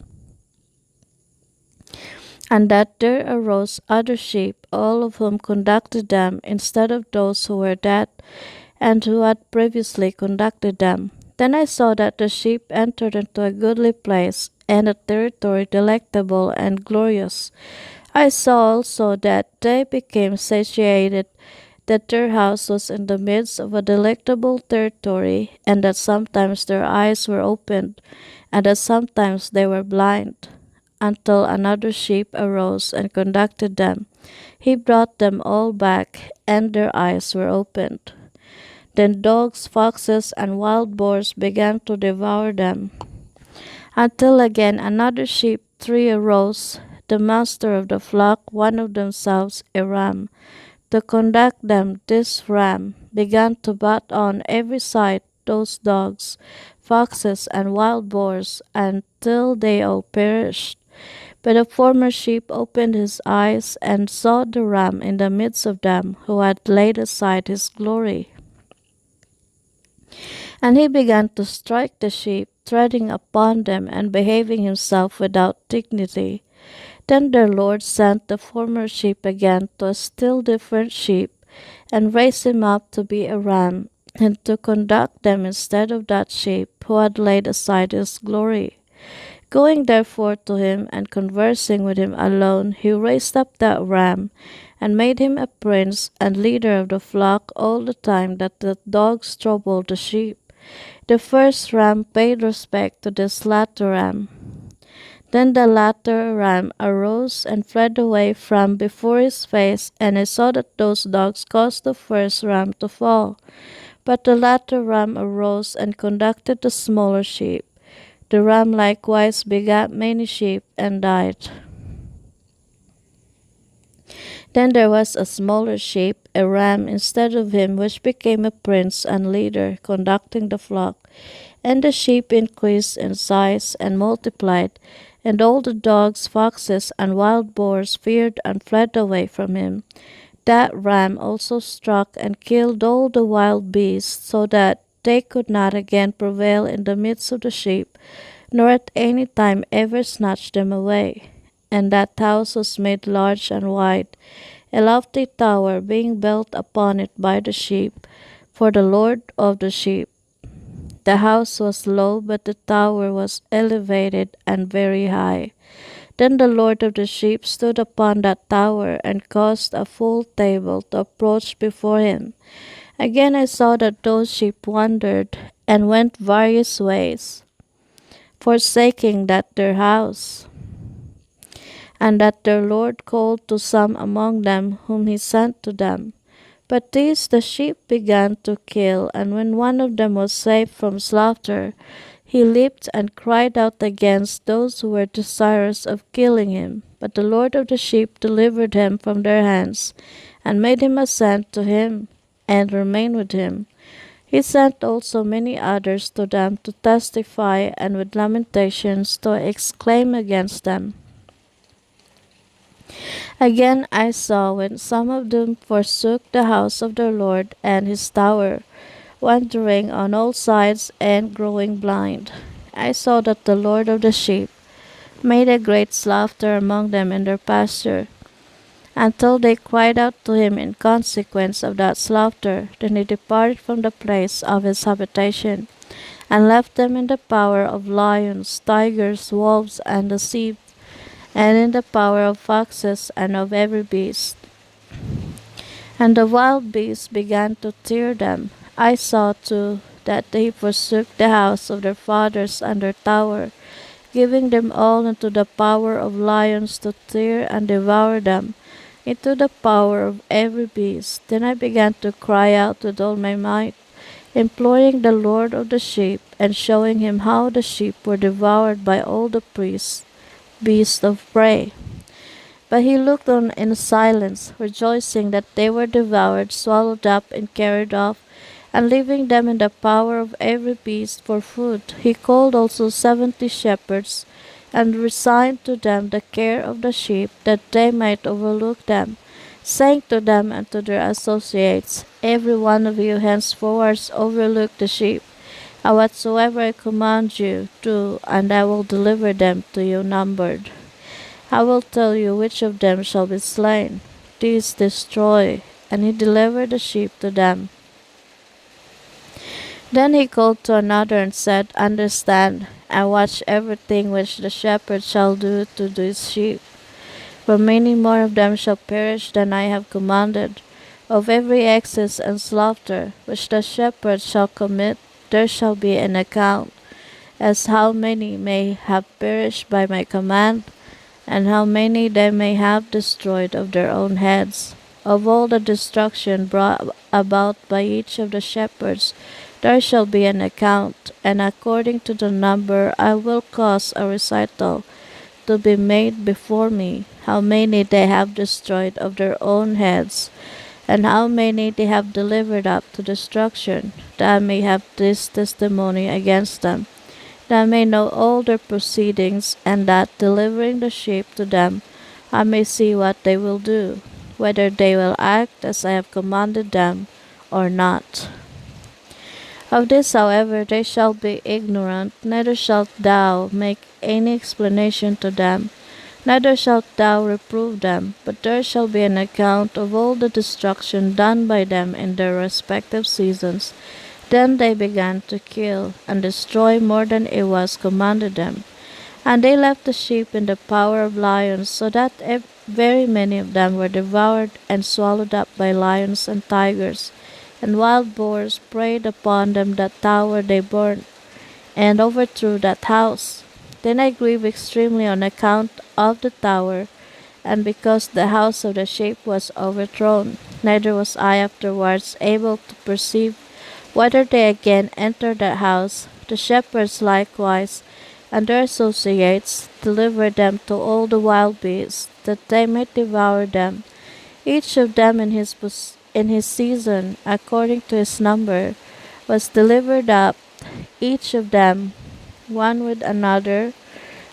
and that there arose other sheep, all of whom conducted them, instead of those who were dead, and who had previously conducted them. Then I saw that the sheep entered into a goodly place, and a territory delectable and glorious. I saw also that they became satiated, that their house was in the midst of a delectable territory, and that sometimes their eyes were opened, and that sometimes they were blind, until another sheep arose and conducted them. He brought them all back, and their eyes were opened. Then dogs, foxes, and wild boars began to devour them. Until again another sheep tree arose, the master of the flock, one of themselves a ram. To conduct them, this ram began to butt on every side those dogs, foxes, and wild boars, until they all perished. But the former sheep opened his eyes and saw the ram in the midst of them, who had laid aside his glory. And he began to strike the sheep, treading upon them and behaving himself without dignity. Then their Lord sent the former sheep again to a still different sheep, and raised him up to be a ram, and to conduct them instead of that sheep who had laid aside his glory. Going therefore to him and conversing with him alone, he raised up that ram, and made him a prince and leader of the flock all the time that the dogs troubled the sheep. The first ram paid respect to this latter ram. Then the latter ram arose and fled away from before his face, and I saw that those dogs caused the first ram to fall. But the latter ram arose and conducted the smaller sheep. The ram likewise begat many sheep and died. Then there was a smaller sheep, a ram, instead of him, which became a prince and leader, conducting the flock. And the sheep increased in size and multiplied, and all the dogs, foxes, and wild boars feared and fled away from him. That ram also struck and killed all the wild beasts, so that they could not again prevail in the midst of the sheep, nor at any time ever snatch them away. And that house was made large and wide, a lofty tower being built upon it by the sheep, for the Lord of the sheep. The house was low, but the tower was elevated and very high. Then the Lord of the sheep stood upon that tower, and caused a full table to approach before him. Again I saw that those sheep wandered, and went various ways, forsaking that their house, and that their Lord called to some among them, whom he sent to them. But these the sheep began to kill, and when one of them was saved from slaughter, he leaped and cried out against those who were desirous of killing him. But the Lord of the sheep delivered him from their hands, and made him ascend to him, and remain with him. He sent also many others to them to testify, and with lamentations to exclaim against them. Again I saw when some of them forsook the house of their Lord and his tower, wandering on all sides and growing blind. I saw that the Lord of the sheep made a great slaughter among them in their pasture, until they cried out to him in consequence of that slaughter. Then he departed from the place of his habitation, and left them in the power of lions, tigers, wolves, and the sea, and in the power of foxes and of every beast. And the wild beasts began to tear them. I saw too that they forsook the house of their fathers and their tower, giving them all into the power of lions to tear and devour them, into the power of every beast. Then I began to cry out with all my might, imploring the Lord of the sheep, and showing him how the sheep were devoured by all the beasts of prey. But he looked on in silence, rejoicing that they were devoured, swallowed up, and carried off, and leaving them in the power of every beast for food. He called also 70 shepherds, and resigned to them the care of the sheep, that they might overlook them, saying to them and to their associates, every one of you henceforward overlook the sheep, and whatsoever I command you, do, and I will deliver them to you numbered. I will tell you which of them shall be slain. These destroy, and he delivered the sheep to them. Then he called to another and said, understand, and watch everything which the shepherd shall do to these sheep. For many more of them shall perish than I have commanded. Of every excess and slaughter which the shepherd shall commit, there shall be an account, as how many may have perished by my command, and how many they may have destroyed of their own heads. Of all the destruction brought about by each of the shepherds, there shall be an account, and according to the number I will cause a recital to be made before me, how many they have destroyed of their own heads, and how many they have delivered up to destruction, that I may have this testimony against them, that I may know all their proceedings, and that, delivering the sheep to them, I may see what they will do, whether they will act as I have commanded them or not. Of this, however, they shall be ignorant, neither shalt thou make any explanation to them, neither shalt thou reprove them, but there shall be an account of all the destruction done by them in their respective seasons. Then they began to kill and destroy more than it was commanded them. And they left the sheep in the power of lions, so that very many of them were devoured and swallowed up by lions and tigers. And wild boars preyed upon them that tower they burnt, and overthrew that house. Then I grieved extremely on account of the tower, and because the house of the sheep was overthrown. Neither was I afterwards able to perceive whether they again entered that house. The shepherds likewise and their associates delivered them to all the wild beasts, that they might devour them, each of them in his season, according to his number, was delivered up, each of them, one with another,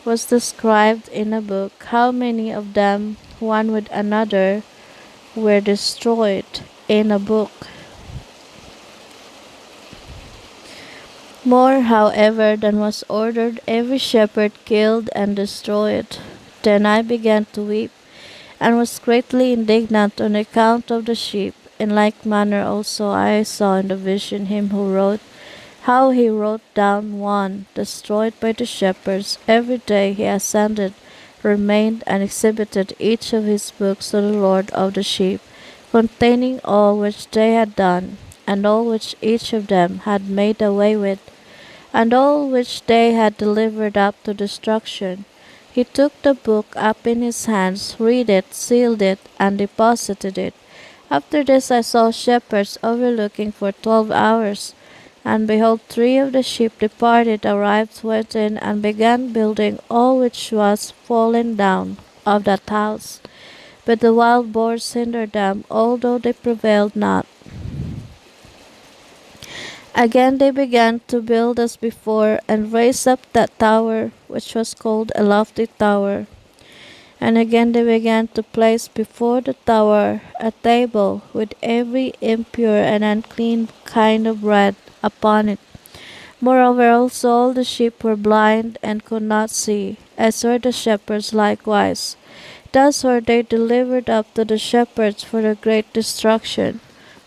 was described in a book. How many of them, one with another, were destroyed in a book? More, however, than was ordered, every shepherd killed and destroyed. Then I began to weep, and was greatly indignant on account of the sheep. In like manner also I saw in the vision him who wrote, how he wrote down one destroyed by the shepherds. Every day he ascended, remained, and exhibited each of his books to the Lord of the sheep, containing all which they had done, and all which each of them had made away with, and all which they had delivered up to destruction. He took the book up in his hands, read it, sealed it, and deposited it. After this I saw shepherds overlooking for 12 hours, and behold, 3 of the sheep departed, arrived, went in, and began building all which was fallen down of that house. But the wild boars hindered them, although they prevailed not. Again they began to build as before, and raise up that tower, which was called a lofty tower. And again they began to place before the tower a table with every impure and unclean kind of bread upon it. Moreover also all the sheep were blind and could not see, as were the shepherds likewise. Thus were they delivered up to the shepherds for a great destruction,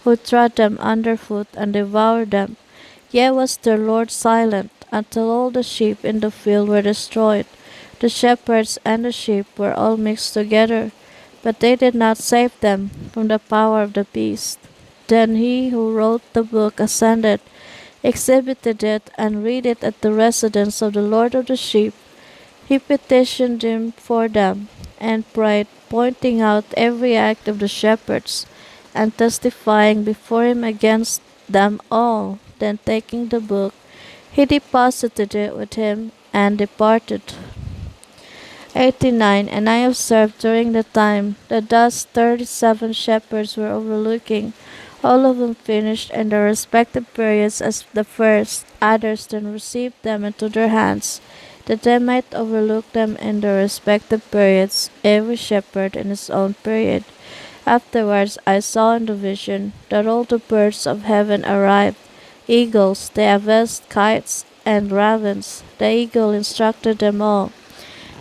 who trod them under foot and devoured them. Yet was their Lord silent, until all the sheep in the field were destroyed. The shepherds and the sheep were all mixed together, but they did not save them from the power of the beast. Then he who wrote the book ascended, exhibited it, and read it at the residence of the Lord of the sheep. He petitioned him for them, and prayed, pointing out every act of the shepherds, and testifying before him against them all. Then taking the book, he deposited it with him, and departed. 89. And I observed during the time that thus 37 shepherds were overlooking, all of them finished in their respective periods as the first. Others then received them into their hands, that they might overlook them in their respective periods, every shepherd in his own period. Afterwards I saw in the vision that all the birds of heaven arrived, eagles, the avest kites, and ravens. The eagle instructed them all.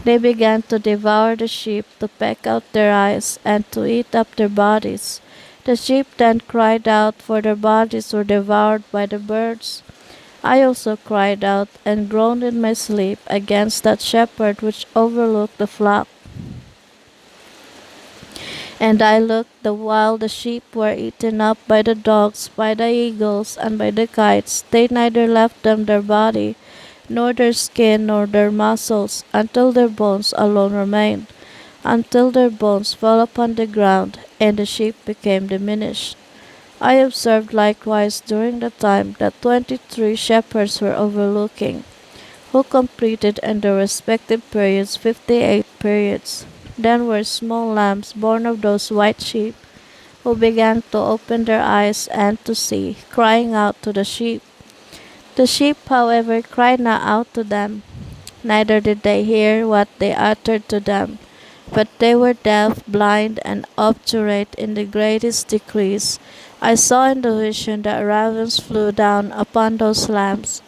They began to devour the sheep, to peck out their eyes, and to eat up their bodies. The sheep then cried out, for their bodies were devoured by the birds. I also cried out, and groaned in my sleep against that shepherd which overlooked the flock. And I looked, the while the sheep were eaten up by the dogs, by the eagles, and by the kites. They neither left them their body, nor their skin, nor their muscles, until their bones alone remained, until their bones fell upon the ground, and the sheep became diminished. I observed likewise during the time that 23 shepherds were overlooking, who completed in their respective periods 58 periods. Then were small lambs born of those white sheep, who began to open their eyes and to see, crying out to the sheep. The sheep, however, cried not out to them, neither did they hear what they uttered to them, but they were deaf, blind, and obdurate in the greatest decrease. I saw in the vision that ravens flew down upon those lambs,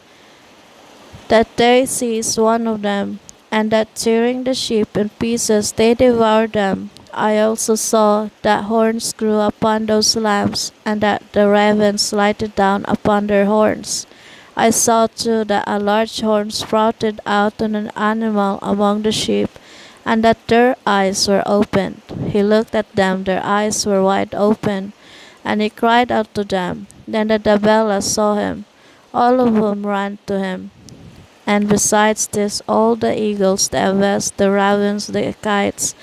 that they seized one of them, and that tearing the sheep in pieces they devoured them. I also saw that horns grew upon those lambs, and that the ravens lighted down upon their horns. I saw too that a large horn sprouted out on an animal among the sheep, and that their eyes were opened. He looked at them, their eyes were wide open, and he cried out to them. Then the Dabella saw him, all of whom ran to him. And besides this, all the eagles, the aves, the ravens, the kites,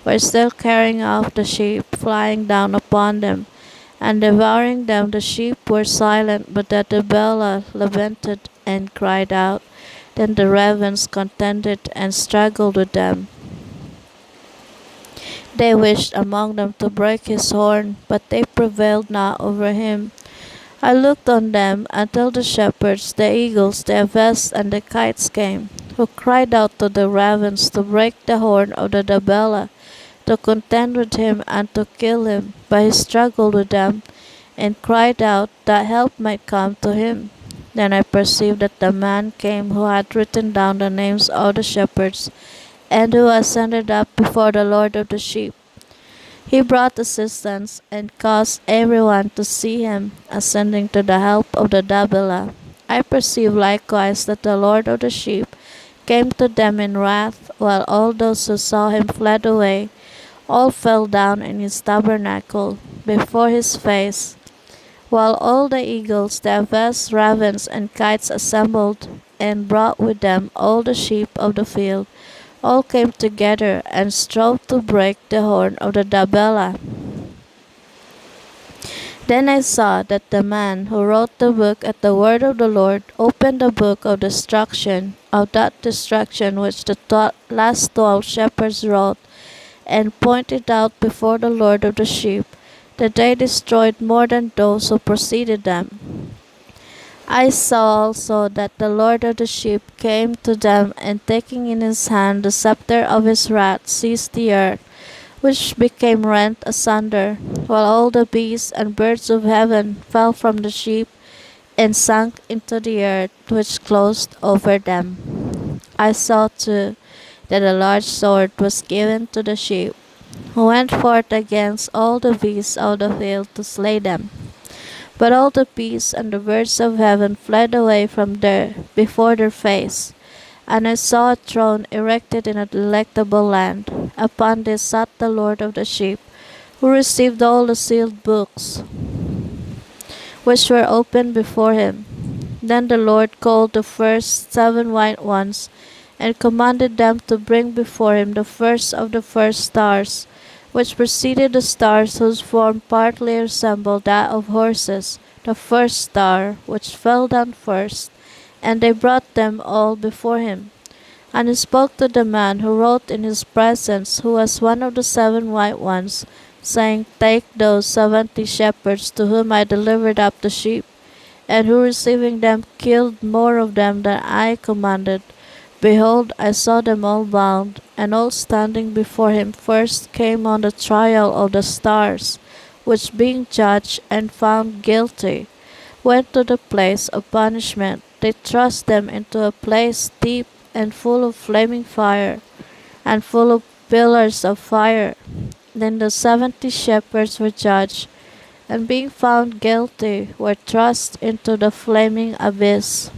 were still carrying off the sheep, flying down upon them, and devouring them. The sheep were silent, but the Dabella lamented and cried out. Then the ravens contended and struggled with them. They wished among them to break his horn, but they prevailed not over him. I looked on them until the shepherds, the eagles, the aves, and the kites came, who cried out to the ravens to break the horn of the Dabella, to contend with him and to kill him. But he struggled with them, and cried out that help might come to him. Then I perceived that the man came who had written down the names of the shepherds, and who ascended up before the Lord of the sheep. He brought assistance, and caused everyone to see him ascending to the help of the Dabila. I perceived likewise that the Lord of the sheep came to them in wrath, while all those who saw him fled away. All fell down in his tabernacle before his face, while all the eagles, the aves, ravens, and kites assembled, and brought with them all the sheep of the field. All came together and strove to break the horn of the Dabella. Then I saw that the man who wrote the book at the word of the Lord opened the book of destruction, of that destruction which the last 12 shepherds wrote, and pointed out before the Lord of the sheep that they destroyed more than those who preceded them. I saw also that the Lord of the sheep came to them, and taking in his hand the scepter of his wrath, seized the earth, which became rent asunder, while all the beasts and birds of heaven fell from the sheep, and sunk into the earth, which closed over them. I saw too that a large sword was given to the sheep, who went forth against all the beasts of the field to slay them. But all the beasts and the birds of heaven fled away from before their face. And I saw a throne erected in a delectable land. Upon this sat the Lord of the sheep, who received all the sealed books, which were opened before him. Then the Lord called the first 7 white ones, and commanded them to bring before him the first of the first stars, which preceded the stars whose form partly resembled that of horses, the first star, which fell down first, and they brought them all before him. And he spoke to the man who wrote in his presence, who was one of the 7 white ones, saying, Take those 70 shepherds to whom I delivered up the sheep, and who receiving them killed more of them than I commanded. Behold, I saw them all bound, and all standing before him. First came on the trial of the stars, which being judged and found guilty, went to the place of punishment. They thrust them into a place deep and full of flaming fire, and full of pillars of fire. Then the 70 shepherds were judged, and being found guilty, were thrust into the flaming abyss.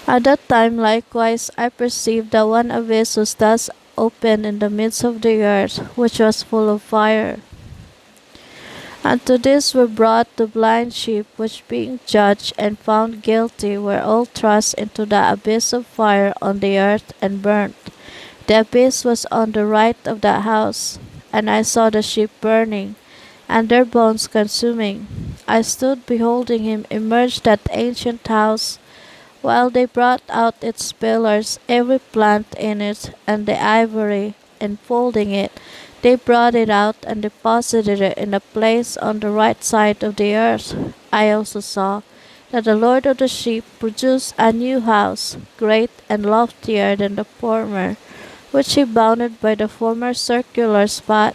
At that time likewise I perceived that one abyss was thus opened in the midst of the earth, which was full of fire. And to this were brought the blind sheep, which being judged and found guilty were all thrust into the abyss of fire on the earth and burnt. The abyss was on the right of that house, and I saw the sheep burning, and their bones consuming. I stood beholding him emerge that ancient house, while they brought out its pillars, every plank in it, and the ivory enfolding it. They brought it out and deposited it in a place on the right side of the earth. I also saw that the Lord of the sheep produced a new house, great and loftier than the former, which he bounded by the former circular spot.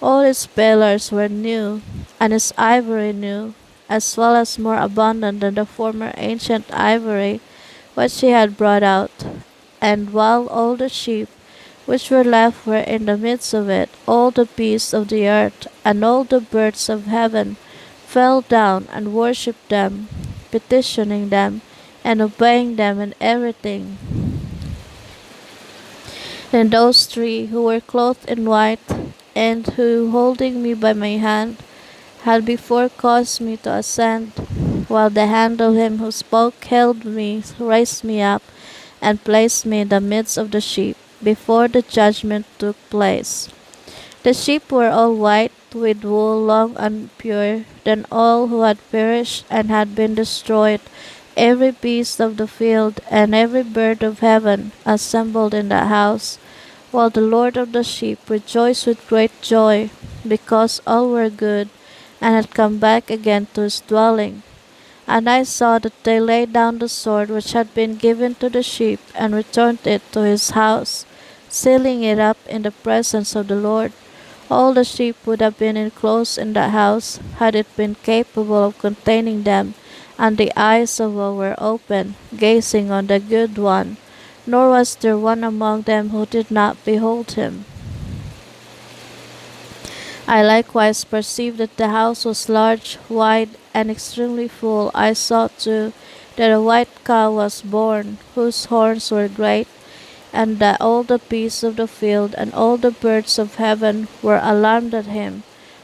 All its pillars were new, and its ivory new, as well as more abundant than the former ancient ivory which he had brought out. And while all the sheep which were left were in the midst of it, all the beasts of the earth and all the birds of heaven fell down and worshipped them, petitioning them and obeying them in everything. Then those three who were clothed in white, and who, holding me by my hand, had before caused me to ascend, while the hand of him who spoke held me, raised me up, and placed me in the midst of the sheep, before the judgment took place. The sheep were all white, with wool long and pure. Then all who had perished and had been destroyed, every beast of the field and every bird of heaven, assembled in the house, while the Lord of the sheep rejoiced with great joy, because all were good, and had come back again to his dwelling. And I saw that they laid down the sword which had been given to the sheep, and returned it to his house, sealing it up in the presence of the Lord. All the sheep would have been enclosed in that house, had it been capable of containing them, and the eyes of all were open, gazing on the good one, nor was there one among them who did not behold him. I likewise perceived that the house was large, wide, and extremely full. I saw too that a white cow was born, whose horns were great, and that all the beasts of the field and all the birds of heaven were alarmed at him,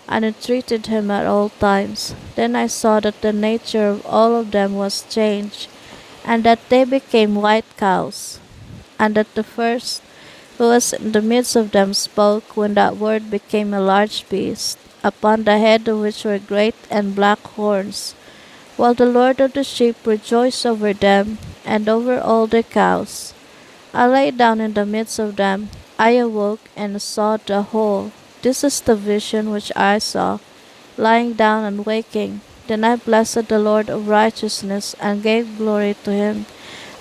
and entreated him at all times. Then I saw that the nature of all of them was changed, and that they became white cows, and that the first who was in the midst of them spoke when that word became a large beast, upon the head of which were great and black horns, while the Lord of the sheep rejoiced over them, and over all the cows. I lay down in the midst of them. I awoke and saw the whole. This is the vision which I saw, lying down and waking. Then I blessed the Lord of righteousness, and gave glory to him.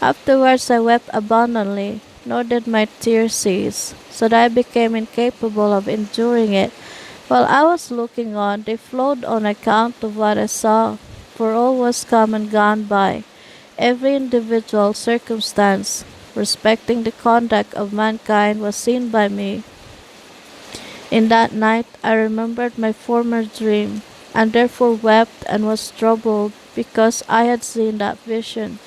Afterwards I wept abundantly, nor did my tears cease, so that I became incapable of enduring it. While I was looking on, they flowed on account of what I saw, for all was come and gone by, every individual circumstance respecting the conduct of mankind was seen by me. In that night I remembered my former dream, and therefore wept and was troubled, because I had seen that vision.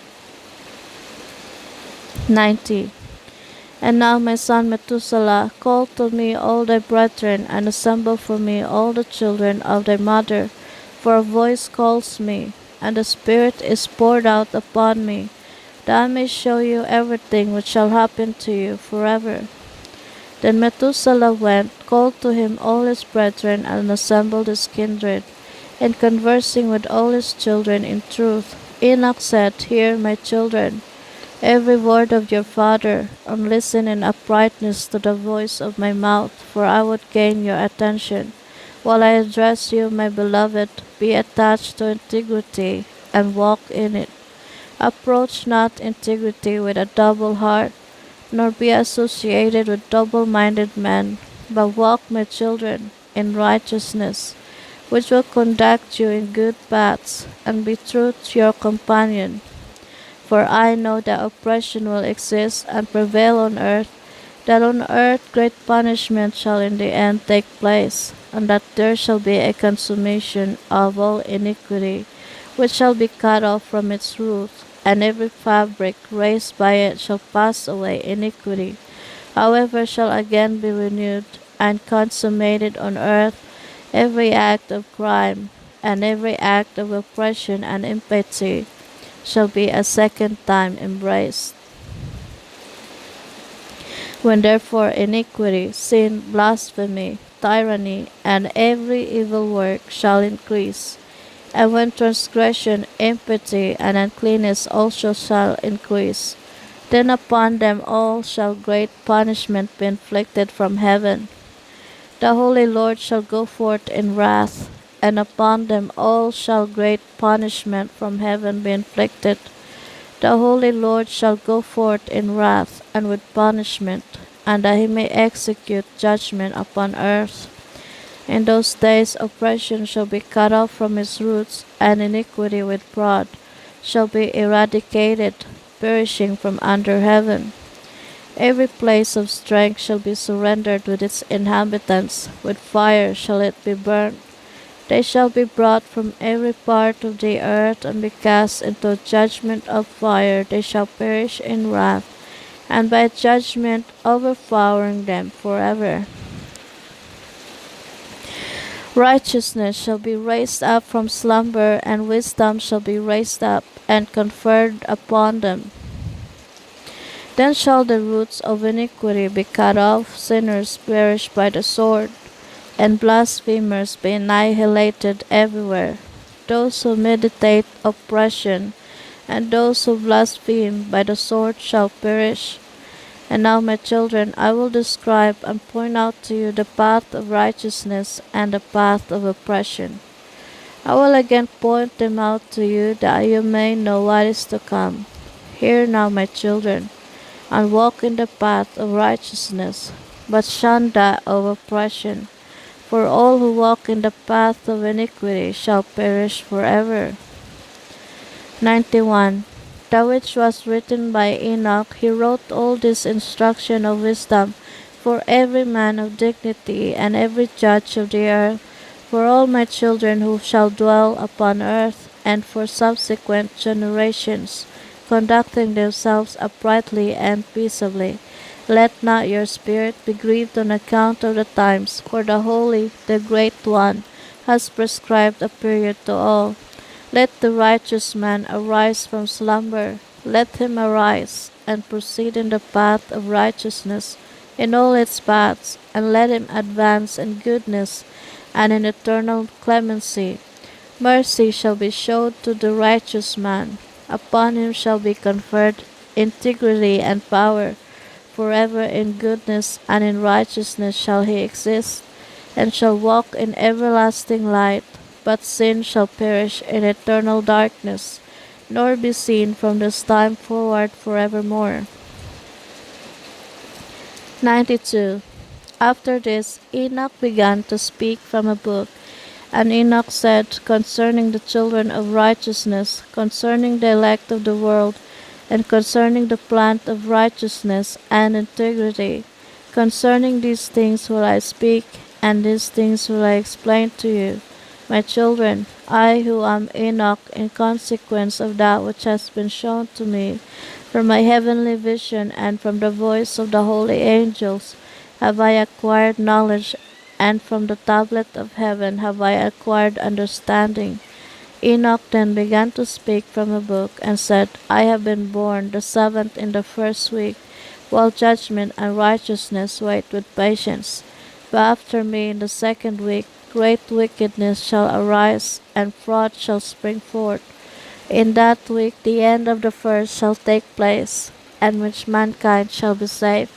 90. And now, my son Methuselah, call to me all thy brethren, and assemble for me all the children of thy mother, for a voice calls me, and the Spirit is poured out upon me, that I may show you everything which shall happen to you forever. Then Methuselah went, called to him all his brethren, and assembled his kindred, and conversing with all his children in truth, Enoch said, Hear, my children, every word of your father, and listen in uprightness to the voice of my mouth, for I would gain your attention. While I address you, my beloved, be attached to integrity, and walk in it. Approach not integrity with a double heart, nor be associated with double-minded men, but walk, my children, in righteousness, which will conduct you in good paths, and be true to your companion. For I know that oppression will exist and prevail on earth, that on earth great punishment shall in the end take place, and that there shall be a consummation of all iniquity, which shall be cut off from its root, and every fabric raised by it shall pass away. Iniquity, however, shall again be renewed, and consummated on earth every act of crime, and every act of oppression and impiety shall be a second time embraced. When therefore iniquity, sin, blasphemy, tyranny, and every evil work shall increase. And when transgression, impurity, and uncleanness also shall increase, then upon them all shall great punishment be inflicted from heaven. The Holy Lord shall go forth in wrath, and upon them all shall great punishment from heaven be inflicted. The Holy Lord shall go forth in wrath and with punishment, and that he may execute judgment upon earth. In those days oppression shall be cut off from its roots, and iniquity with fraud shall be eradicated, perishing from under heaven. Every place of strength shall be surrendered with its inhabitants, with fire shall it be burnt. They shall be brought from every part of the earth and be cast into judgment of fire. They shall perish in wrath, and by judgment overpowering them forever. Righteousness shall be raised up from slumber, and wisdom shall be raised up and conferred upon them. Then shall the roots of iniquity be cut off, sinners perish by the sword, and blasphemers be annihilated everywhere. Those who meditate oppression and those who blaspheme by the sword shall perish. And now, my children, I will describe and point out to you the path of righteousness and the path of oppression. I will again point them out to you that you may know what is to come. Hear now, my children, and walk in the path of righteousness, but shun that of oppression. For all who walk in the path of iniquity shall perish forever. 91. That which was written by Enoch, he wrote all this instruction of wisdom for every man of dignity and every judge of the earth, for all my children who shall dwell upon earth, and for subsequent generations, conducting themselves uprightly and peaceably. Let not your spirit be grieved on account of the times, for the Holy, the Great One, has prescribed a period to all. Let the righteous man arise from slumber. Let him arise and proceed in the path of righteousness in all its paths, and let him advance in goodness and in eternal clemency. Mercy shall be showed to the righteous man. Upon him shall be conferred integrity and power. Forever in goodness and in righteousness shall he exist, and shall walk in everlasting light. But sin shall perish in eternal darkness, nor be seen from this time forward forevermore. 92. After this, Enoch began to speak from a book. And Enoch said concerning the children of righteousness, concerning the elect of the world, and concerning the plant of righteousness and integrity, concerning these things will I speak, and these things will I explain to you. My children, I who am Enoch, in consequence of that which has been shown to me from my heavenly vision and from the voice of the holy angels, have I acquired knowledge, and from the tablet of heaven have I acquired understanding. Enoch then began to speak from a book, and said, I have been born the 7th in the 1st week, while judgment and righteousness wait with patience. But after me in the 2nd week great wickedness shall arise, and fraud shall spring forth. In that week the end of the first shall take place, and which mankind shall be saved.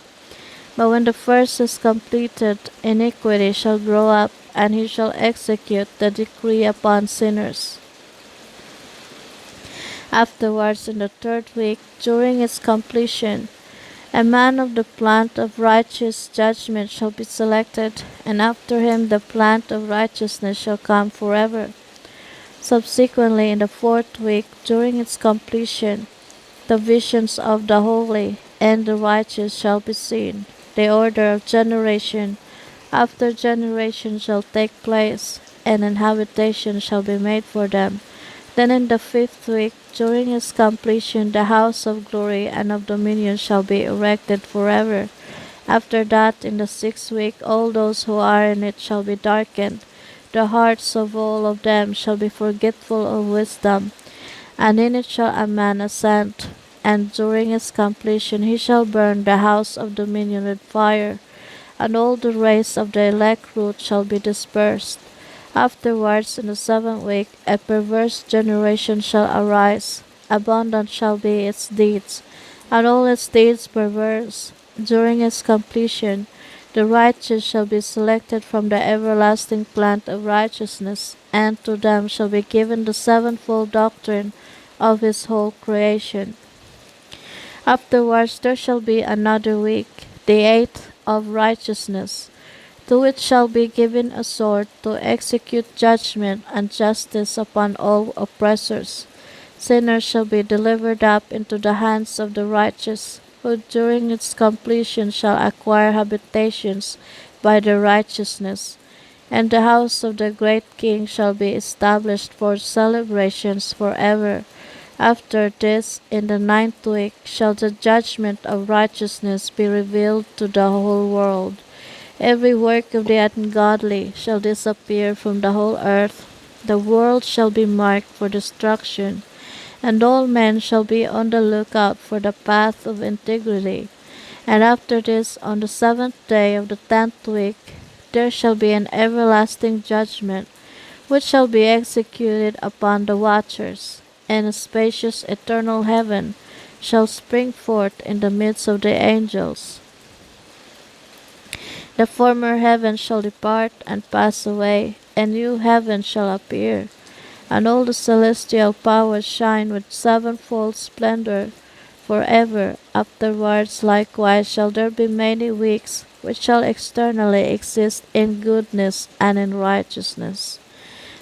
But when the first is completed, iniquity shall grow up, and he shall execute the decree upon sinners. Afterwards, in the 3rd week, during its completion, a man of the plant of righteous judgment shall be selected, and after him the plant of righteousness shall come forever. Subsequently, in the 4th week, during its completion, the visions of the holy and the righteous shall be seen. The order of generation after generation shall take place, and an habitation shall be made for them. Then in the 5th week, during its completion, the house of glory and of dominion shall be erected forever. After that, in the 6th week, all those who are in it shall be darkened. The hearts of all of them shall be forgetful of wisdom, and in it shall a man ascend, and during its completion he shall burn the house of dominion with fire. and all the race of the elect root shall be dispersed. Afterwards, in the 7th week, a perverse generation shall arise. Abundant shall be its deeds, and all its deeds perverse. During its completion, the righteous shall be selected from the everlasting plant of righteousness, and to them shall be given the sevenfold doctrine of his whole creation. Afterwards there shall be another week, the 8th of righteousness, to which shall be given a sword to execute judgment and justice upon all oppressors. Sinners shall be delivered up into the hands of the righteous, who during its completion shall acquire habitations by their righteousness. And the house of the great king shall be established for celebrations forever. After this, in the 9th week, shall the judgment of righteousness be revealed to the whole world. Every work of the ungodly shall disappear from the whole earth. The world shall be marked for destruction, and all men shall be on the lookout for the path of integrity. And after this, on the 7th day of the 10th week, there shall be an everlasting judgment, which shall be executed upon the watchers, and a spacious eternal heaven shall spring forth in the midst of the angels. The former heaven shall depart and pass away, and new heaven shall appear, and all the celestial powers shine with sevenfold splendor forever. Afterwards likewise shall there be many weeks, which shall externally exist in goodness and in righteousness.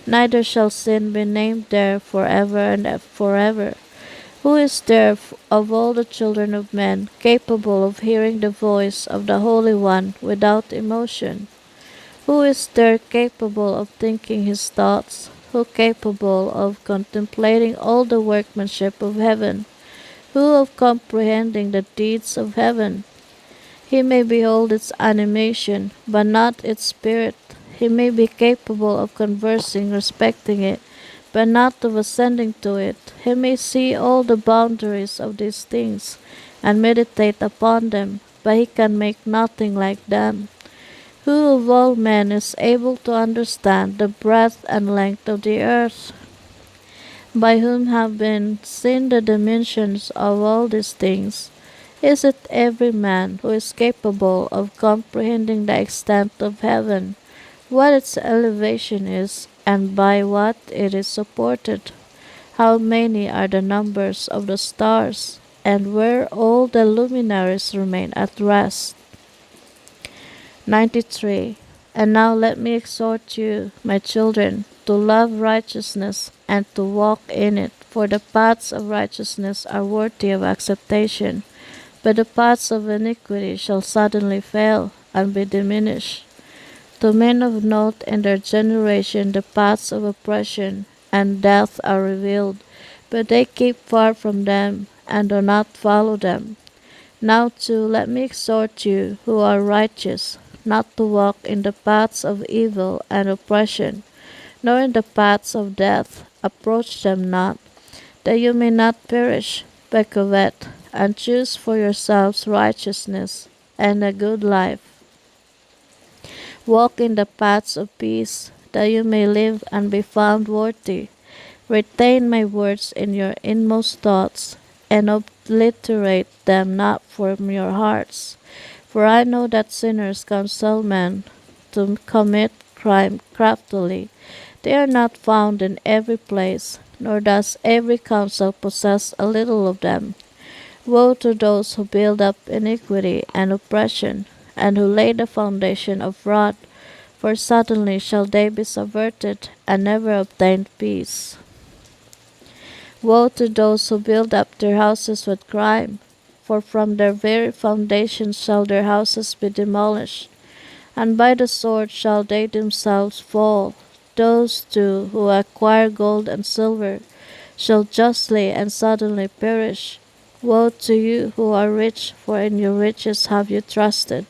Neither shall sin be named there forever and forever. Who is there of all the children of men capable of hearing the voice of the Holy One without emotion? Who is there capable of thinking his thoughts? Who capable of contemplating all the workmanship of heaven? Who of comprehending the deeds of heaven? He may behold its animation, but not its spirit. He may be capable of conversing respecting it, but not of ascending to it. He may see all the boundaries of these things, and meditate upon them, but he can make nothing like them. Who of all men is able to understand the breadth and length of the earth? By whom have been seen the dimensions of all these things? Is it every man who is capable of comprehending the extent of heaven, what its elevation is, and by what it is supported? How many are the numbers of the stars, and where all the luminaries remain at rest? 93. And now let me exhort you, my children, to love righteousness and to walk in it, for the paths of righteousness are worthy of acceptation, but the paths of iniquity shall suddenly fail and be diminished. To men of note in their generation the paths of oppression and death are revealed, but they keep far from them and do not follow them. Now too let me exhort you who are righteous, not to walk in the paths of evil and oppression, nor in the paths of death. Approach them not, that you may not perish, but covet, and choose for yourselves righteousness and a good life. Walk in the paths of peace, that you may live and be found worthy. Retain my words in your inmost thoughts, and obliterate them not from your hearts. For I know that sinners counsel men to commit crime craftily. They are not found in every place, nor does every counsel possess a little of them. Woe to those who build up iniquity and oppression, and who lay the foundation of fraud, for suddenly shall they be subverted, and never obtain peace. Woe to those who build up their houses with crime, for from their very foundations shall their houses be demolished, and by the sword shall they themselves fall. Those too who acquire gold and silver shall justly and suddenly perish. Woe to you who are rich, for in your riches have you trusted.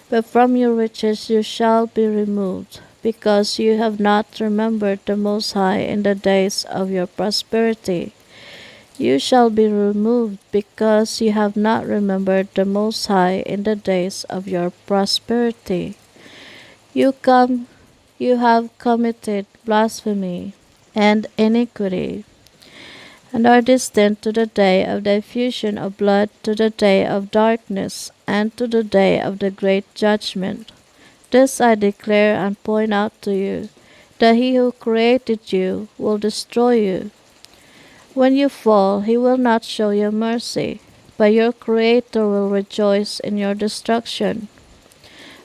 But from your riches you shall be removed, because you have not remembered the Most High in the days of your prosperity. You shall be removed because you have not remembered the Most High in the days of your prosperity. You come, you have committed blasphemy and iniquity, and are destined to the day of the effusion of blood, to the day of darkness, and to the day of the great judgment. This I declare and point out to you, that he who created you will destroy you. When you fall, he will not show you mercy, but your Creator will rejoice in your destruction.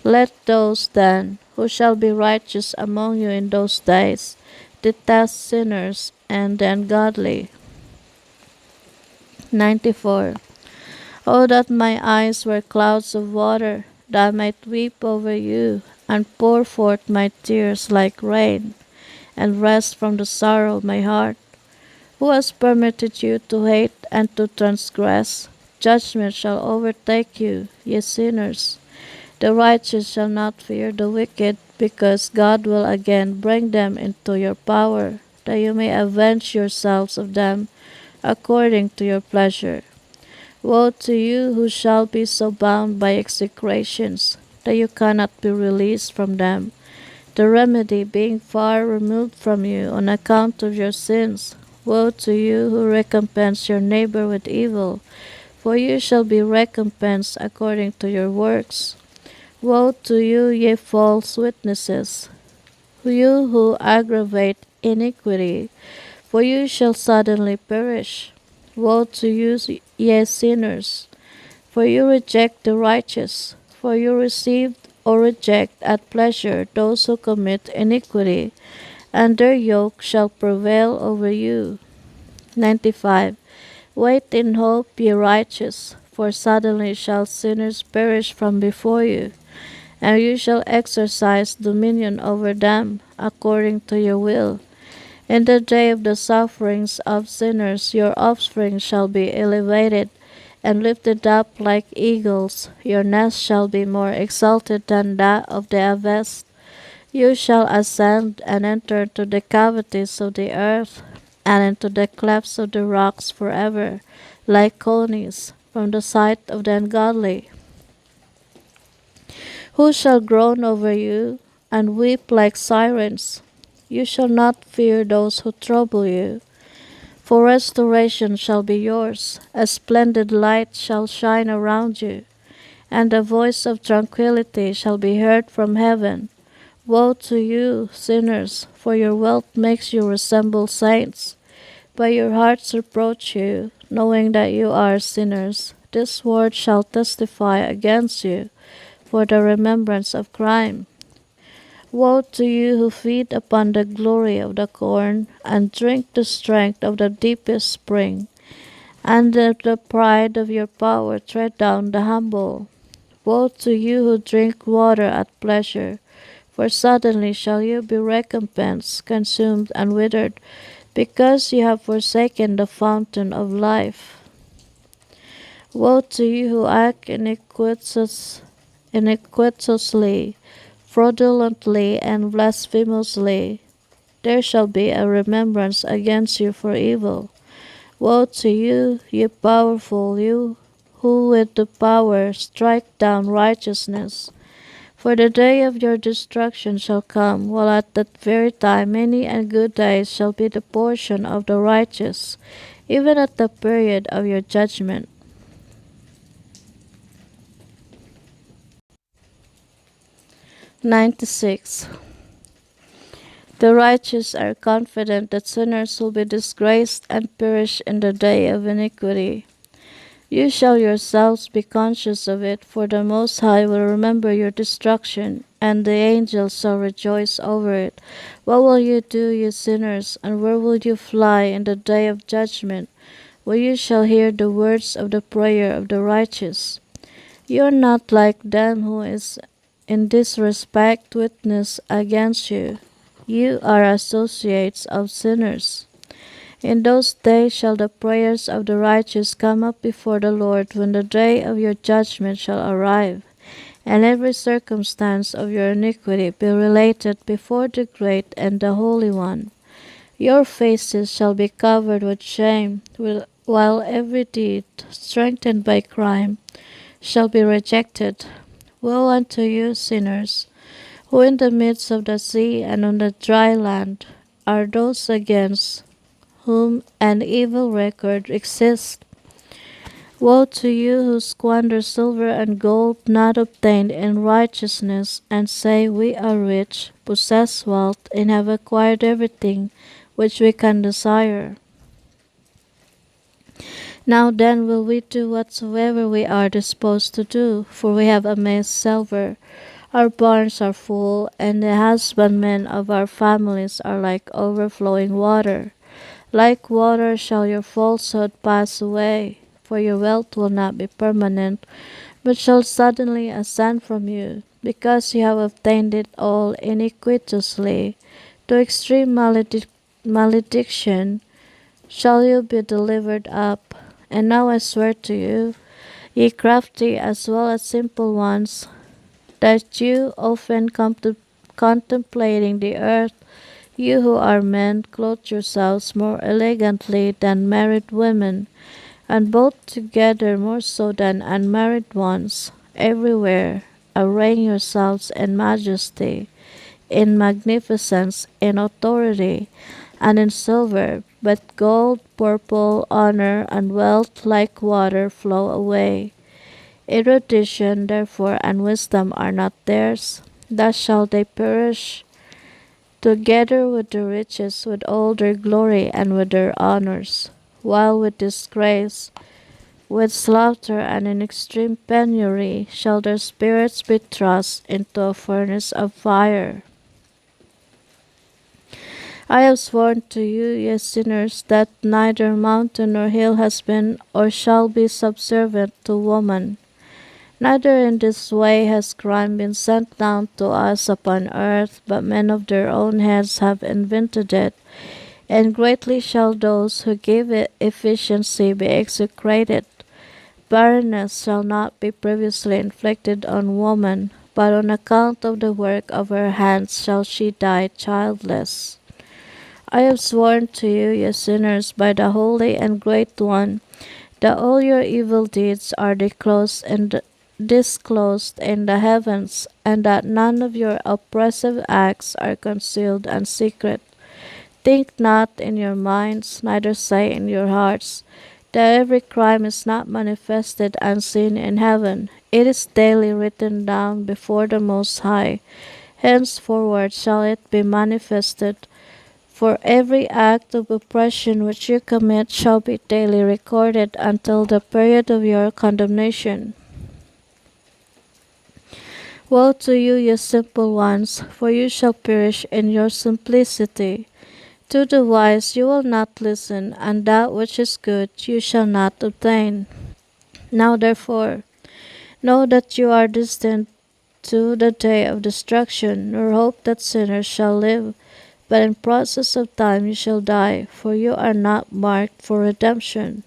Let those then who shall be righteous among you in those days detest sinners and the ungodly. 94. Oh, that my eyes were clouds of water, that I might weep over you, and pour forth my tears like rain, and rest from the sorrow of my heart. Who has permitted you to hate and to transgress? Judgment shall overtake you, ye sinners. The righteous shall not fear the wicked, because God will again bring them into your power, that you may avenge yourselves of them according to your pleasure. Woe to you who shall be so bound by execrations, that you cannot be released from them, the remedy being far removed from you on account of your sins. Woe to you who recompense your neighbor with evil, for you shall be recompensed according to your works. Woe to you, ye false witnesses, you who aggravate iniquity, for you shall suddenly perish. Woe to you, ye sinners, for you reject the righteous, for you receive or reject at pleasure those who commit iniquity, and their yoke shall prevail over you. 95. Wait in hope, ye righteous, for suddenly shall sinners perish from before you, and you shall exercise dominion over them according to your will. In the day of the sufferings of sinners, your offspring shall be elevated and lifted up like eagles. Your nest shall be more exalted than that of the avest. You shall ascend and enter into the cavities of the earth, and into the clefts of the rocks forever, like conies, from the sight of the ungodly. Who shall groan over you, and weep like sirens? You shall not fear those who trouble you, for restoration shall be yours. A splendid light shall shine around you, and the voice of tranquility shall be heard from heaven. Woe to you, sinners, for your wealth makes you resemble saints. But your hearts reproach you, knowing that you are sinners. This word shall testify against you for the remembrance of crime. Woe to you who feed upon the glory of the corn, and drink the strength of the deepest spring, and of the pride of your power tread down the humble. Woe to you who drink water at pleasure, for suddenly shall you be recompensed, consumed, and withered, because you have forsaken the fountain of life. Woe to you who act iniquitously, fraudulently, and blasphemously. There shall be a remembrance against you for evil. Woe to you, ye powerful, you who with the power strike down righteousness. For the day of your destruction shall come, while at that very time many and good days shall be the portion of the righteous, even at the period of your judgment. 96. The righteous are confident that sinners will be disgraced and perish in the day of iniquity. You shall yourselves be conscious of it, for the Most High will remember your destruction, and the angels shall rejoice over it. What will you do, you sinners, and where will you fly in the day of judgment, where you shall hear the words of the prayer of the righteous? You are not like them who is in this respect witness against you. You are associates of sinners. In those days shall the prayers of the righteous come up before the Lord, when the day of your judgment shall arrive, and every circumstance of your iniquity be related before the great and the Holy One. Your faces shall be covered with shame, while every deed strengthened by crime shall be rejected. Woe unto you, sinners, who in the midst of the sea and on the dry land are those against whom an evil record exists. Woe to you who squander silver and gold not obtained in righteousness, and say, we are rich, possess wealth, and have acquired everything which we can desire. Now then will we do whatsoever we are disposed to do, for we have amassed silver. Our barns are full, and the husbandmen of our families are like overflowing water. Like water shall your falsehood pass away, for your wealth will not be permanent, but shall suddenly ascend from you, because you have obtained it all iniquitously. To extreme malediction shall you be delivered up. And now I swear to you, ye crafty as well as simple ones, that you often contemplating the earth, you who are men, clothe yourselves more elegantly than married women, and both together more so than unmarried ones, everywhere arraying yourselves in majesty, in magnificence, in authority, and in silver, but gold, purple, honor, and wealth like water flow away. Erudition therefore and wisdom are not theirs, thus shall they perish, together with the riches, with all their glory, and with their honors, while with disgrace, with slaughter, and in extreme penury shall their spirits be thrust into a furnace of fire. I have sworn to you, ye sinners, that neither mountain nor hill has been or shall be subservient to woman. Neither in this way has crime been sent down to us upon earth, but men of their own heads have invented it, and greatly shall those who give it efficiency be execrated. Barrenness shall not be previously inflicted on woman, but on account of the work of her hands shall she die childless. I have sworn to you, ye sinners, by the Holy and Great One, that all your evil deeds are disclosed in the heavens, and that none of your oppressive acts are concealed and secret. Think not in your minds, neither say in your hearts, that every crime is not manifested unseen in heaven. It is daily written down before the Most High. Henceforward shall it be manifested, for every act of oppression which you commit shall be daily recorded until the period of your condemnation. Woe to you, ye simple ones, for you shall perish in your simplicity. To the wise you will not listen, and that which is good you shall not obtain. Now therefore, know that you are destined to the day of destruction, nor hope that sinners shall live, but in process of time you shall die, for you are not marked for redemption,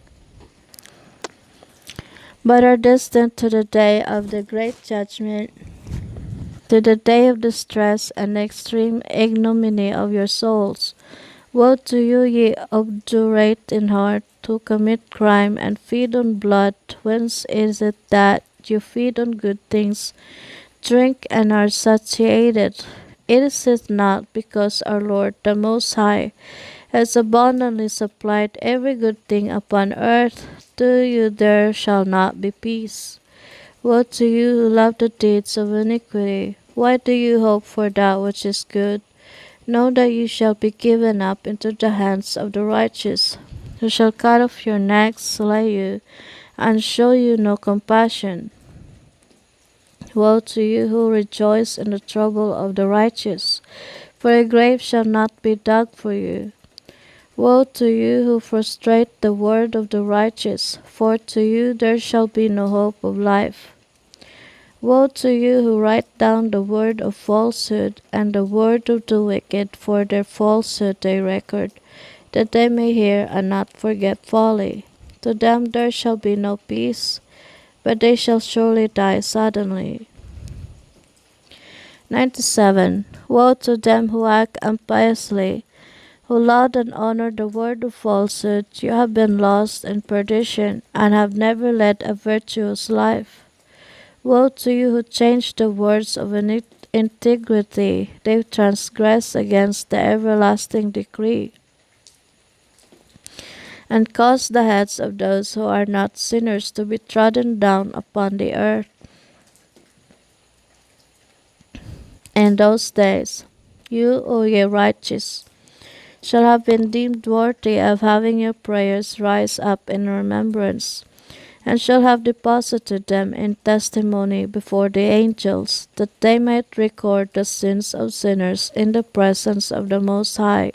but are destined to the day of the great judgment, to the day of distress and extreme ignominy of your souls. Woe to you, ye obdurate in heart, who commit crime and feed on blood. Whence is it that you feed on good things, drink, and are satiated? Is it not because our Lord the Most High has abundantly supplied every good thing upon earth? To you there shall not be peace. Woe to you who love the deeds of iniquity! Why do you hope for that which is good? Know that you shall be given up into the hands of the righteous, who shall cut off your necks, slay you, and show you no compassion. Woe to you who rejoice in the trouble of the righteous, for a grave shall not be dug for you. Woe to you who frustrate the word of the righteous, for to you there shall be no hope of life. Woe to you who write down the word of falsehood and the word of the wicked, for their falsehood they record, that they may hear and not forget folly. To them there shall be no peace, but they shall surely die suddenly. 97. Woe to them who act impiously, who loved and honored the word of falsehood, you have been lost in perdition, and have never led a virtuous life. Woe to you who change the words of integrity, they transgress against the everlasting decree, and cause the heads of those who are not sinners to be trodden down upon the earth. In those days, you, O ye righteous, shall have been deemed worthy of having your prayers rise up in remembrance, and shall have deposited them in testimony before the angels, that they might record the sins of sinners in the presence of the Most High.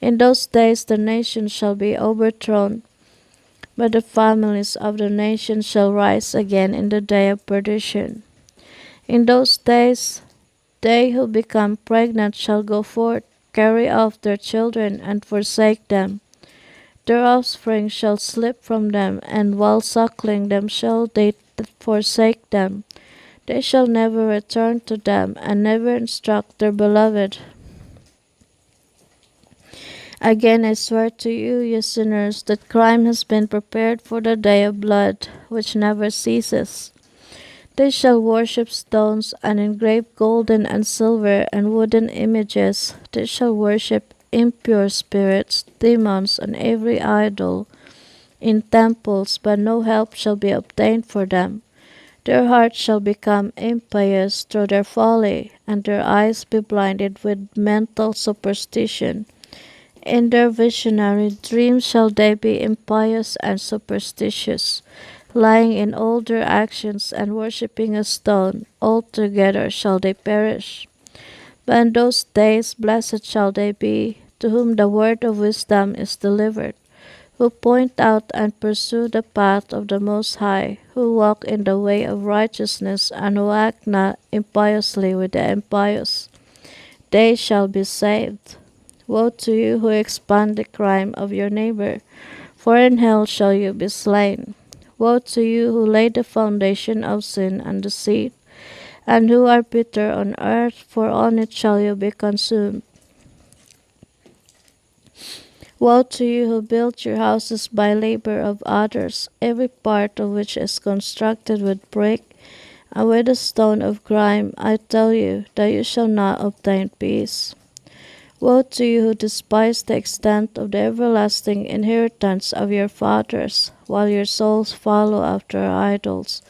In those days the nations shall be overthrown, but the families of the nations shall rise again in the day of perdition. In those days they who become pregnant shall go forth, carry off their children, and forsake them. Their offspring shall slip from them, and while suckling them shall they forsake them. They shall never return to them, and never instruct their beloved. Again I swear to you, ye sinners, that crime has been prepared for the day of blood, which never ceases. They shall worship stones, and engrave golden and silver and wooden images. They shall worship impure spirits, demons, and every idol in temples, but no help shall be obtained for them. Their hearts shall become impious through their folly, and their eyes be blinded with mental superstition. In their visionary dreams shall they be impious and superstitious, lying in all their actions and worshipping a stone. Altogether shall they perish. But in those days blessed shall they be, to whom the word of wisdom is delivered, who point out and pursue the path of the Most High, who walk in the way of righteousness, and who act not impiously with the impious. They shall be saved. Woe to you who expand the crime of your neighbor, for in hell shall you be slain. Woe to you who lay the foundation of sin and deceit, and who are bitter on earth, for on it shall you be consumed. Woe to you who build your houses by labor of others, every part of which is constructed with brick and with a stone of grime. I tell you that you shall not obtain peace. Woe to you who despise the extent of the everlasting inheritance of your fathers, while your souls follow after idols.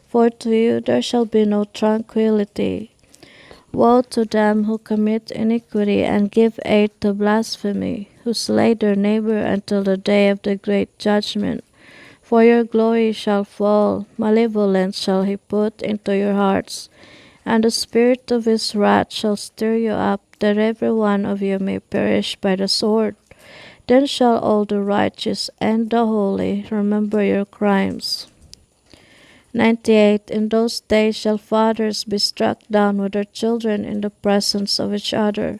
For to you there shall be no tranquillity. Woe to them who commit iniquity and give aid to blasphemy, who slay their neighbor until the day of the great judgment. For your glory shall fall, malevolence shall he put into your hearts, and the spirit of his wrath shall stir you up, that every one of you may perish by the sword. Then shall all the righteous and the holy remember your crimes. 98. In those days shall fathers be struck down with their children in the presence of each other,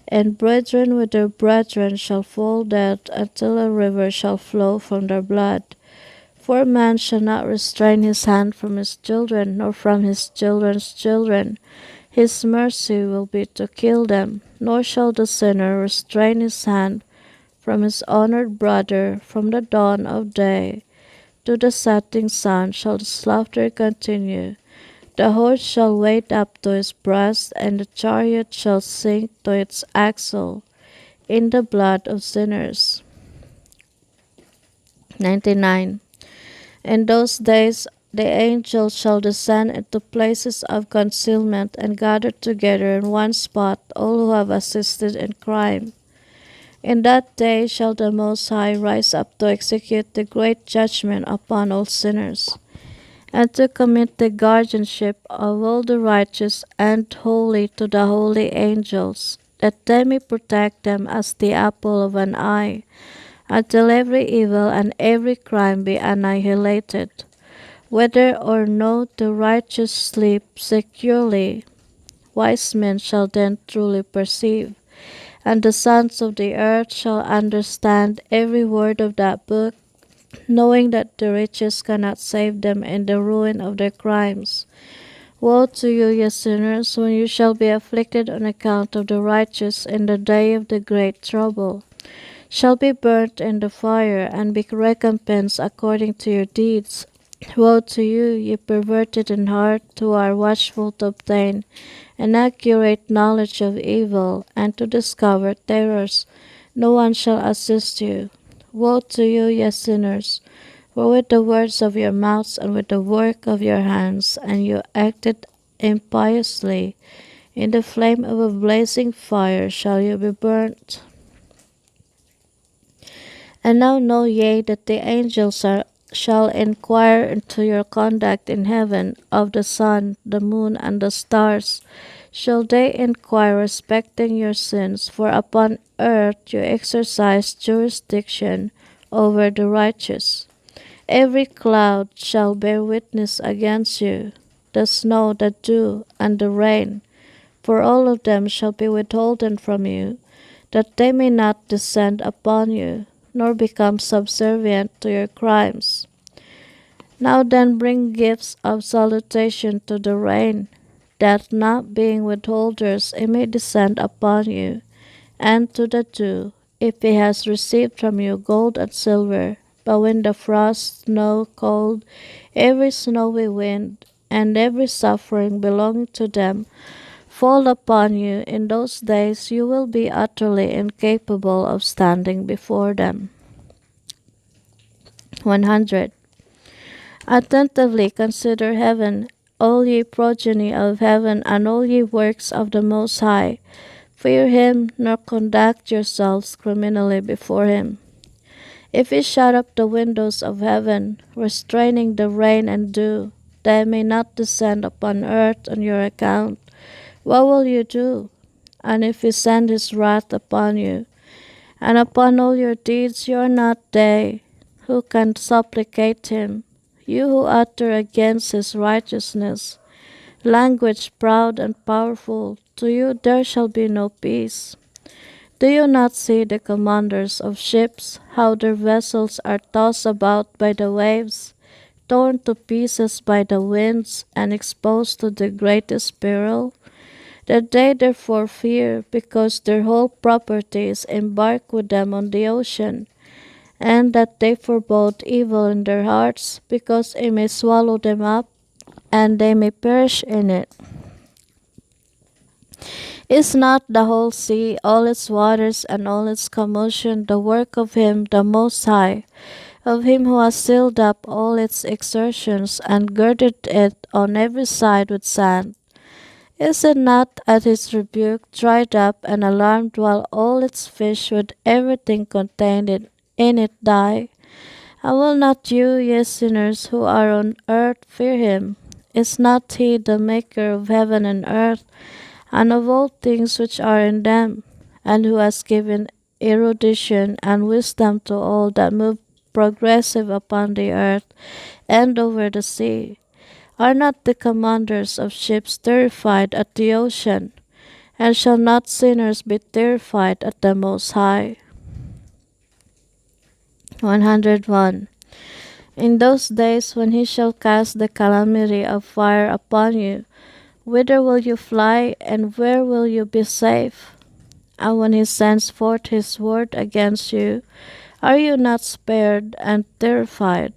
and brethren with their brethren shall fall dead, until a river shall flow from their blood. For a man shall not restrain his hand from his children, nor from his children's children. His mercy will be to kill them, nor shall the sinner restrain his hand from his honored brother. From the dawn of day to the setting sun shall the slaughter continue. The horse shall wade up to his breast, and the chariot shall sink to its axle in the blood of sinners. 99. In those days the angels shall descend into places of concealment, and gather together in one spot all who have assisted in crime. In that day shall the Most High rise up to execute the great judgment upon all sinners, and to commit the guardianship of all the righteous and holy to the holy angels, that they may protect them as the apple of an eye, until every evil and every crime be annihilated. Whether or no the righteous sleep securely, wise men shall then truly perceive, and the sons of the earth shall understand every word of that book, knowing that the riches cannot save them in the ruin of their crimes. Woe to you, ye sinners, when you shall be afflicted on account of the righteous in the day of the great trouble, shall be burnt in the fire, and be recompensed according to your deeds. Woe to you, ye perverted in heart, who are watchful to obtain an accurate knowledge of evil, and to discover terrors. No one shall assist you. Woe to you, ye sinners! For with the words of your mouths and with the work of your hands, and you acted impiously, in the flame of a blazing fire shall you be burnt. And now know ye that the angels shall inquire into your conduct in heaven, of the sun, the moon, and the stars. Shall they inquire respecting your sins? For upon earth you exercise jurisdiction over the righteous. Every cloud shall bear witness against you, the snow, the dew, and the rain, for all of them shall be withholden from you, that they may not descend upon you, nor become subservient to your crimes. Now then bring gifts of salutation to the rain, that not being withholders it may descend upon you, and to the dew, if he has received from you gold and silver. But when the frost, snow, cold, every snowy wind, and every suffering belonging to them fall upon you, in those days you will be utterly incapable of standing before them. 100. Attentively consider heaven, all ye progeny of heaven, and all ye works of the Most High. Fear him, nor conduct yourselves criminally before him. If he shut up the windows of heaven, restraining the rain and dew, they may not descend upon earth on your account, what will you do? And if he send his wrath upon you, and upon all your deeds, you are not they, who can supplicate him, you who utter against his righteousness, language proud and powerful, to you there shall be no peace. Do you not see the commanders of ships, how their vessels are tossed about by the waves, torn to pieces by the winds, and exposed to the greatest peril? That they therefore fear, because their whole property is embarked with them on the ocean, and that they forebode evil in their hearts, because it may swallow them up, and they may perish in it. Is not the whole sea, all its waters, and all its commotion, the work of him, the Most High, of him who has sealed up all its exertions, and girded it on every side with sand? Is it not at his rebuke dried up and alarmed, while all its fish with everything contained in it die? And will not you, ye sinners who are on earth, fear him? Is not he the maker of heaven and earth, and of all things which are in them, and who has given erudition and wisdom to all that move progressive upon the earth and over the sea? Are not the commanders of ships terrified at the ocean? And shall not sinners be terrified at the Most High? 101. In those days when he shall cast the calamity of fire upon you, whither will you fly, and where will you be safe? And when he sends forth his word against you, are you not spared and terrified?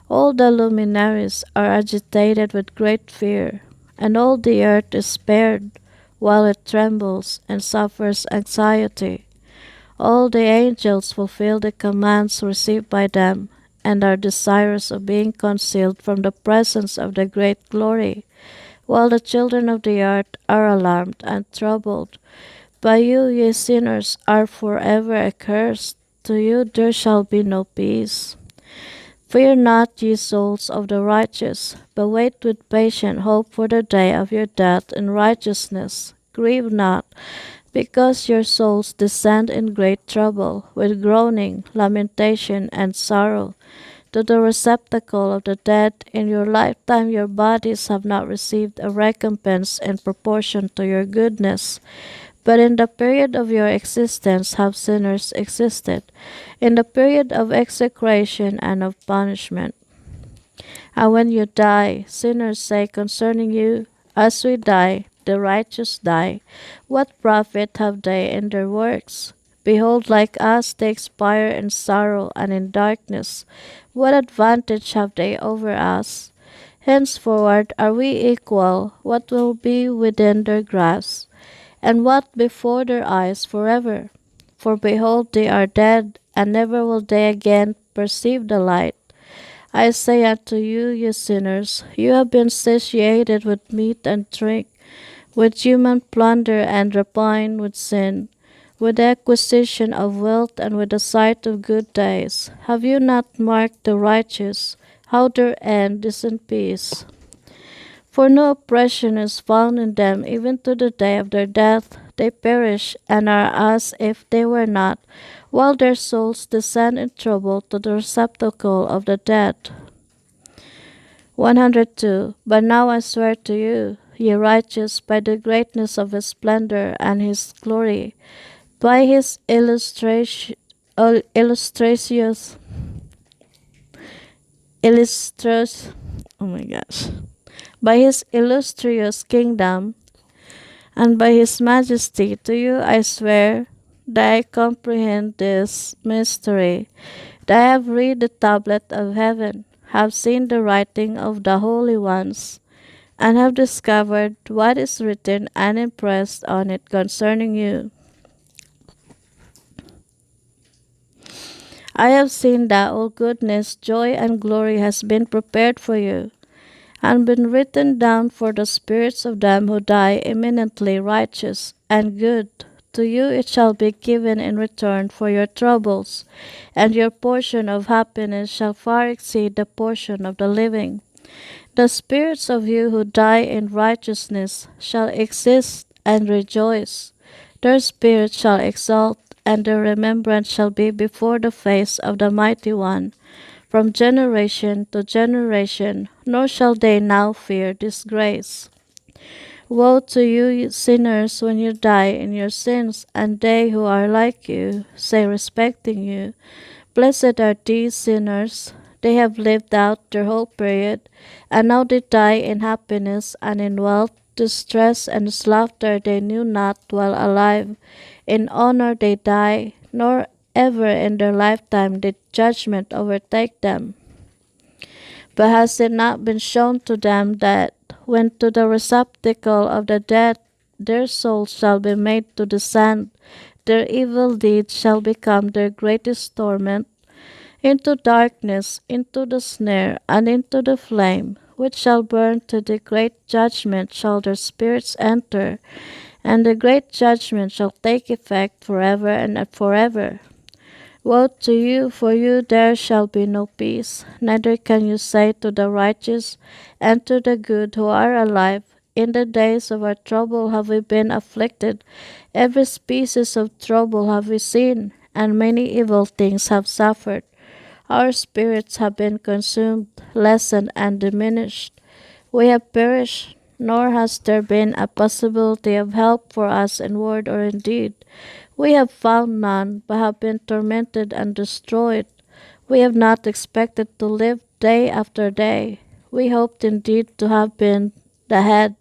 All the luminaries are agitated with great fear, and all the earth is spared, while it trembles and suffers anxiety. All the angels fulfill the commands received by them, and are desirous of being concealed from the presence of the great glory, while the children of the earth are alarmed and troubled. By you, ye sinners, are forever accursed. To you there shall be no peace. Fear not, ye souls of the righteous, but wait with patient hope for the day of your death in righteousness. Grieve not, because your souls descend in great trouble, with groaning, lamentation, and sorrow, to the receptacle of the dead. In your lifetime your bodies have not received a recompense in proportion to your goodness, but in the period of your existence have sinners existed, in the period of execration and of punishment. And when you die, sinners say concerning you, As we die, the righteous die. What profit have they in their works? Behold, like us they expire in sorrow and in darkness. What advantage have they over us? Henceforward are we equal? What will be within their grasp? And what before their eyes forever? For behold, they are dead, and never will they again perceive the light. I say unto you, ye sinners, you have been satiated with meat and drink, with human plunder and rapine, with sin, with the acquisition of wealth and with the sight of good days. Have you not marked the righteous, how their end is in peace? For no oppression is found in them, even to the day of their death. They perish and are as if they were not, while their souls descend in trouble to the receptacle of the dead. 102. But now I swear to you, ye righteous, by the greatness of his splendor and his glory, by his illustrious, illustrious, oh my gosh, by his illustrious kingdom, and by his majesty, to you I swear that I comprehend this mystery, that I have read the tablet of heaven, have seen the writing of the holy ones, and have discovered what is written and impressed on it concerning you. I have seen that all goodness, joy, and glory has been prepared for you, and been written down for the spirits of them who die eminently righteous and good. To you it shall be given in return for your troubles, and your portion of happiness shall far exceed the portion of the living. The spirits of you who die in righteousness shall exist and rejoice. Their spirit shall exult, and their remembrance shall be before the face of the Mighty One from generation to generation, nor shall they now fear disgrace. Woe to you, sinners, when you die in your sins, and they who are like you say respecting you, blessed are these sinners. They have lived out their whole period, and now they die in happiness and in wealth. Distress and slaughter they knew not while alive. In honor they die, nor ever in their lifetime did judgment overtake them. But has it not been shown to them that when to the receptacle of the dead their souls shall be made to descend, their evil deeds shall become their greatest torment? Into darkness, into the snare, and into the flame, which shall burn to the great judgment shall their spirits enter, and the great judgment shall take effect forever and forever. Woe to you, for you there shall be no peace, neither can you say to the righteous and to the good who are alive, in the days of our trouble have we been afflicted, every species of trouble have we seen, and many evil things have suffered. Our spirits have been consumed, lessened, and diminished. We have perished, nor has there been a possibility of help for us in word or in deed. We have found none, but have been tormented and destroyed. We have not expected to live day after day. We hoped indeed to have been the head,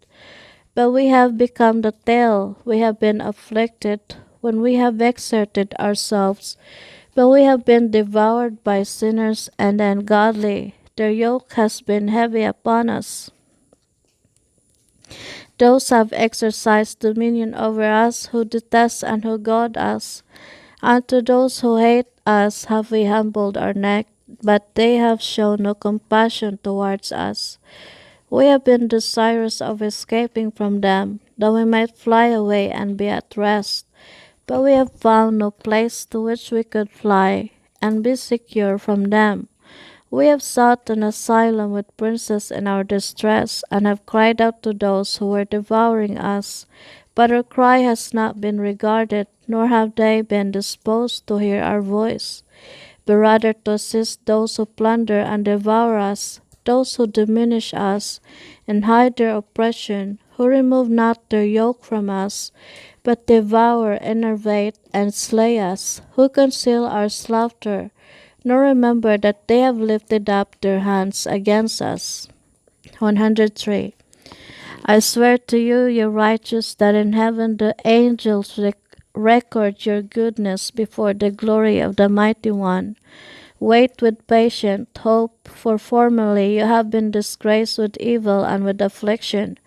but we have become the tail. We have been afflicted when we have exerted ourselves, but we have been devoured by sinners and the ungodly. Their yoke has been heavy upon us. Those have exercised dominion over us who detest and who goad us. Unto those who hate us have we humbled our neck, but they have shown no compassion towards us. We have been desirous of escaping from them, that we might fly away and be at rest. But we have found no place to which we could fly and be secure from them. We have sought an asylum with princes in our distress, and have cried out to those who were devouring us. But our cry has not been regarded, nor have they been disposed to hear our voice, but rather to assist those who plunder and devour us, those who diminish us and hide their oppression, who remove not their yoke from us, but devour, enervate, and slay us, who conceal our slaughter, nor remember that they have lifted up their hands against us. 103. I swear to you, you righteous, that in heaven the angels record your goodness before the glory of the Mighty One. Wait with patient hope, for formerly you have been disgraced with evil and with affliction.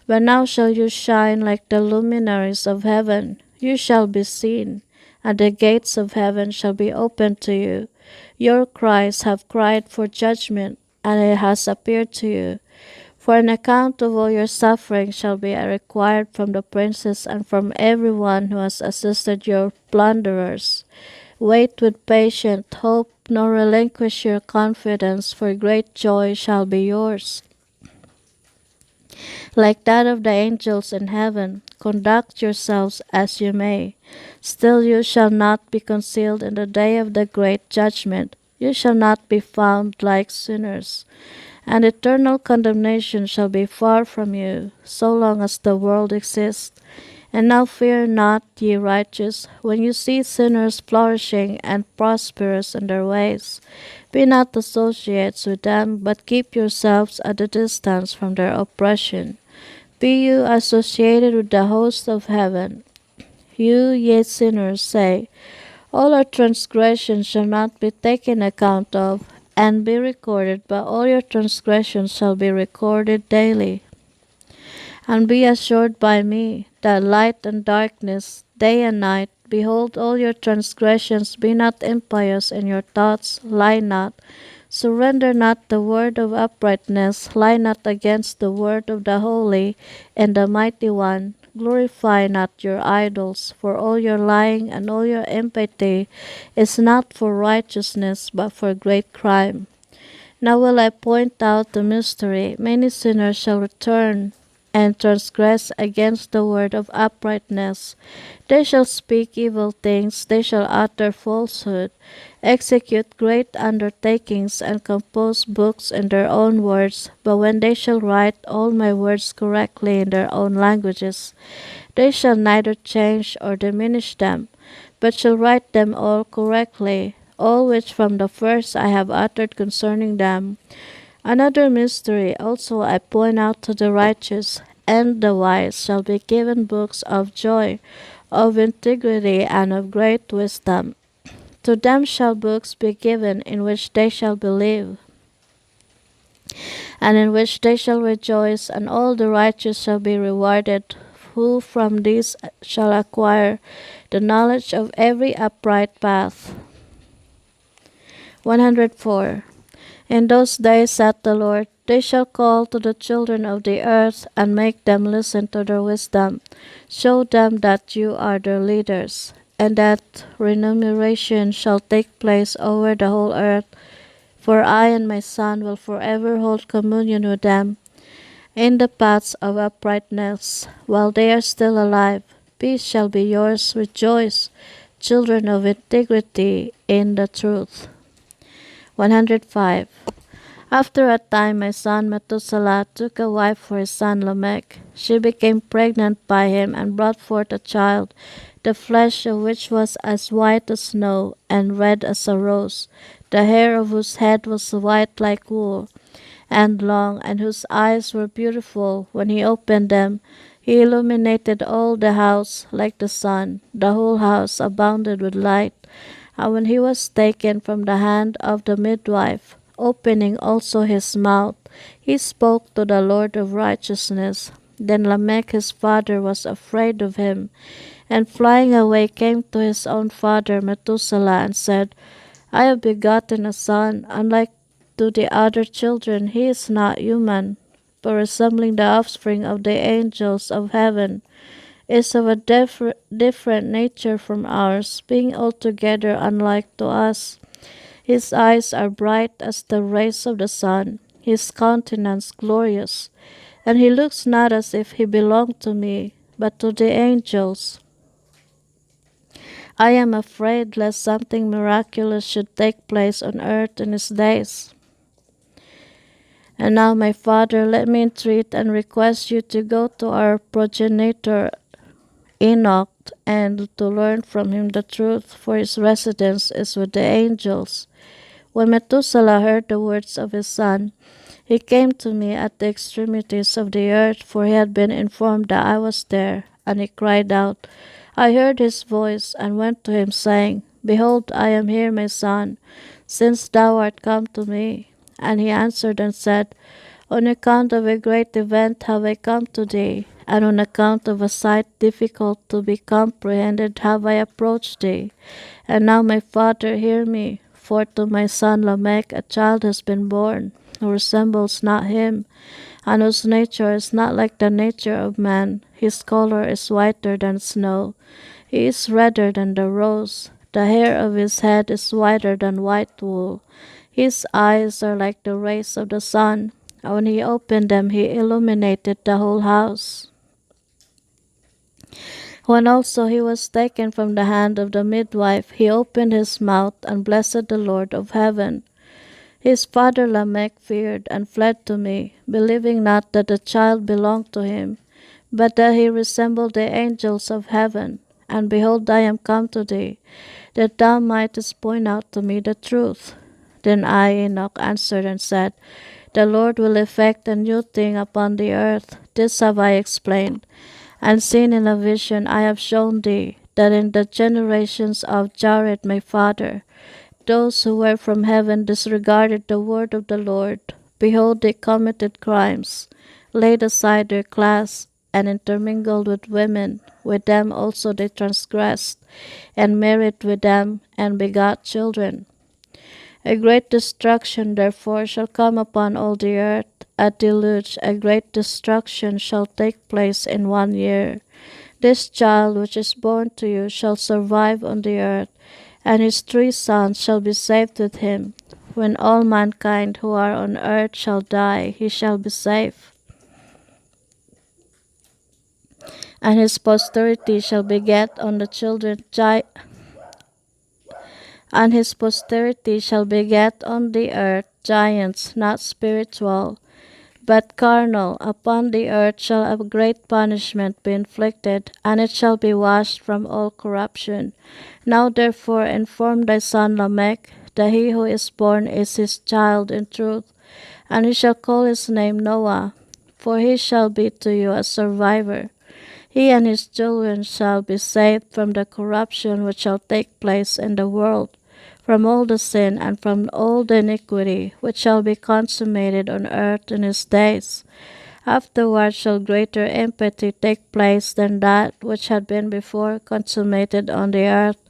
But now shall you shine like the luminaries of heaven. You shall be seen, and the gates of heaven shall be opened to you. Your cries have cried for judgment, and it has appeared to you. For an account of all your suffering shall be required from the princes and from everyone who has assisted your plunderers. Wait with patient hope, nor relinquish your confidence, for great joy shall be yours. Like that of the angels in heaven, conduct yourselves as you may. Still you shall not be concealed in the day of the great judgment. You shall not be found like sinners, and eternal condemnation shall be far from you, so long as the world exists. And now fear not, ye righteous, when you see sinners flourishing and prosperous in their ways. Be not associates with them, but keep yourselves at a distance from their oppression. Be you associated with the host of heaven. You, ye sinners, say, all our transgressions shall not be taken account of and be recorded, but all your transgressions shall be recorded daily. And be assured by me that light and darkness, day and night, behold, all your transgressions, be not impious in your thoughts, lie not. Surrender not the word of uprightness, lie not against the word of the holy and the mighty one. Glorify not your idols, for all your lying and all your impiety is not for righteousness, but for great crime. Now will I point out the mystery. Many sinners shall return and transgress against the word of uprightness. They shall speak evil things, they shall utter falsehood, execute great undertakings, and compose books in their own words. But when they shall write all my words correctly in their own languages, they shall neither change or diminish them, but shall write them all correctly, all which from the first I have uttered concerning them. Another mystery also I point out to the righteous, and the wise shall be given books of joy, of integrity, and of great wisdom. To them shall books be given in which they shall believe, and in which they shall rejoice, and all the righteous shall be rewarded, who from these shall acquire the knowledge of every upright path. 104. In those days, saith the Lord, they shall call to the children of the earth, and make them listen to their wisdom. Show them that you are their leaders, and that remuneration shall take place over the whole earth. For I and my Son will forever hold communion with them in the paths of uprightness, while they are still alive. Peace shall be yours, rejoice, children of integrity in the truth. 105. After a time my son Methuselah took a wife for his son Lamech. She became pregnant by him and brought forth a child, the flesh of which was as white as snow and red as a rose, the hair of whose head was white like wool, and long, and whose eyes were beautiful. When he opened them, he illuminated all the house like the sun. The whole house abounded with light. And when he was taken from the hand of the midwife, opening also his mouth, he spoke to the Lord of righteousness. Then Lamech his father was afraid of him, and flying away came to his own father Methuselah, and said, I have begotten a son. Unlike to the other children, he is not human, but resembling the offspring of the angels of heaven, is of a different nature from ours, being altogether unlike to us. His eyes are bright as the rays of the sun, his countenance glorious, and he looks not as if he belonged to me, but to the angels. I am afraid lest something miraculous should take place on earth in his days. And now, my father, let me entreat and request you to go to our progenitor Enoch, and to learn from him the truth, for his residence is with the angels. When Methuselah heard the words of his son, He came to me at the extremities of the earth, for he had been informed that I was there. And he cried out. I heard his voice, and went to him, saying, Behold, I am here, my son, since thou art come to me. And he answered and said, On account of a great event have I come to thee, and on account of a sight difficult to be comprehended have I approached thee. And now, my father, hear me, for to my son Lamech a child has been born, who resembles not him, and whose nature is not like the nature of man. His color is whiter than snow, he is redder than the rose. The hair of his head is whiter than white wool. His eyes are like the rays of the sun. And when he opened them, he illuminated the whole house. When also he was taken from the hand of the midwife, he opened his mouth and blessed the Lord of heaven. His father Lamech feared and fled to me, believing not that the child belonged to him, but that he resembled the angels of heaven. And behold, I am come to thee, that thou mightest point out to me the truth. Then I, Enoch, answered and said, The Lord will effect a new thing upon the earth. This have I explained, and seen in a vision I have shown thee, that in the generations of Jared my father, those who were from heaven disregarded the word of the Lord. Behold, they committed crimes, laid aside their class, and intermingled with women. With them also they transgressed, and married with them, and begot children. A great destruction therefore shall come upon all the earth, a deluge, a great destruction shall take place in 1 year. This child which is born to you shall survive on the earth, and his 3 sons shall be saved with him. When all mankind who are on earth shall die, he shall be saved. And his posterity shall beget on the children and his posterity shall beget on the earth giants, not spiritual, but carnal. Upon the earth shall a great punishment be inflicted, and it shall be washed from all corruption. Now therefore inform thy son Lamech, that he who is born is his child in truth, and he shall call his name Noah, for he shall be to you a survivor. He and his children shall be saved from the corruption which shall take place in the world, from all the sin and from all the iniquity which shall be consummated on earth in his days. Afterward shall greater impiety take place than that which had been before consummated on the earth.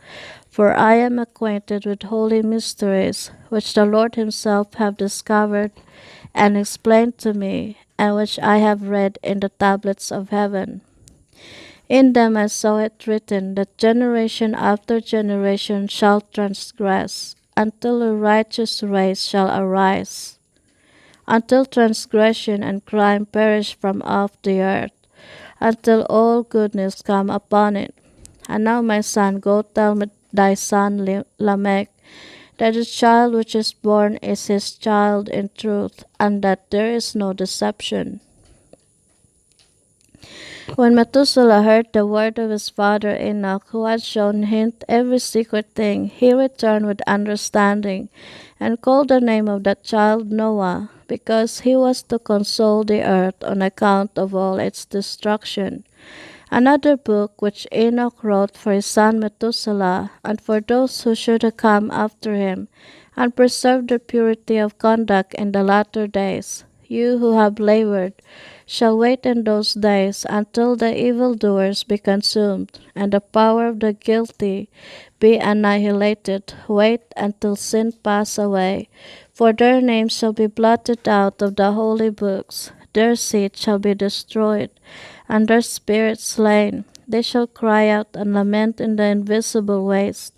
For I am acquainted with holy mysteries, which the Lord himself hath discovered and explained to me, and which I have read in the tablets of heaven. In them I saw it written that generation after generation shall transgress, until a righteous race shall arise, until transgression and crime perish from off the earth, until all goodness come upon it. And now, my son, go tell thy son Lamech that the child which is born is his child in truth, and that there is no deception. When Methuselah heard the word of his father Enoch, who had shown him every secret thing, he returned with understanding, and called the name of that child Noah, because he was to console the earth on account of all its destruction. Another book which Enoch wrote for his son Methuselah, and for those who should come after him, and preserve their purity of conduct in the latter days. You who have labored shall wait in those days until the evildoers be consumed, and the power of the guilty be annihilated. Wait until sin pass away, for their names shall be blotted out of the holy books. Their seed shall be destroyed, and their spirits slain. They shall cry out and lament in the invisible waste,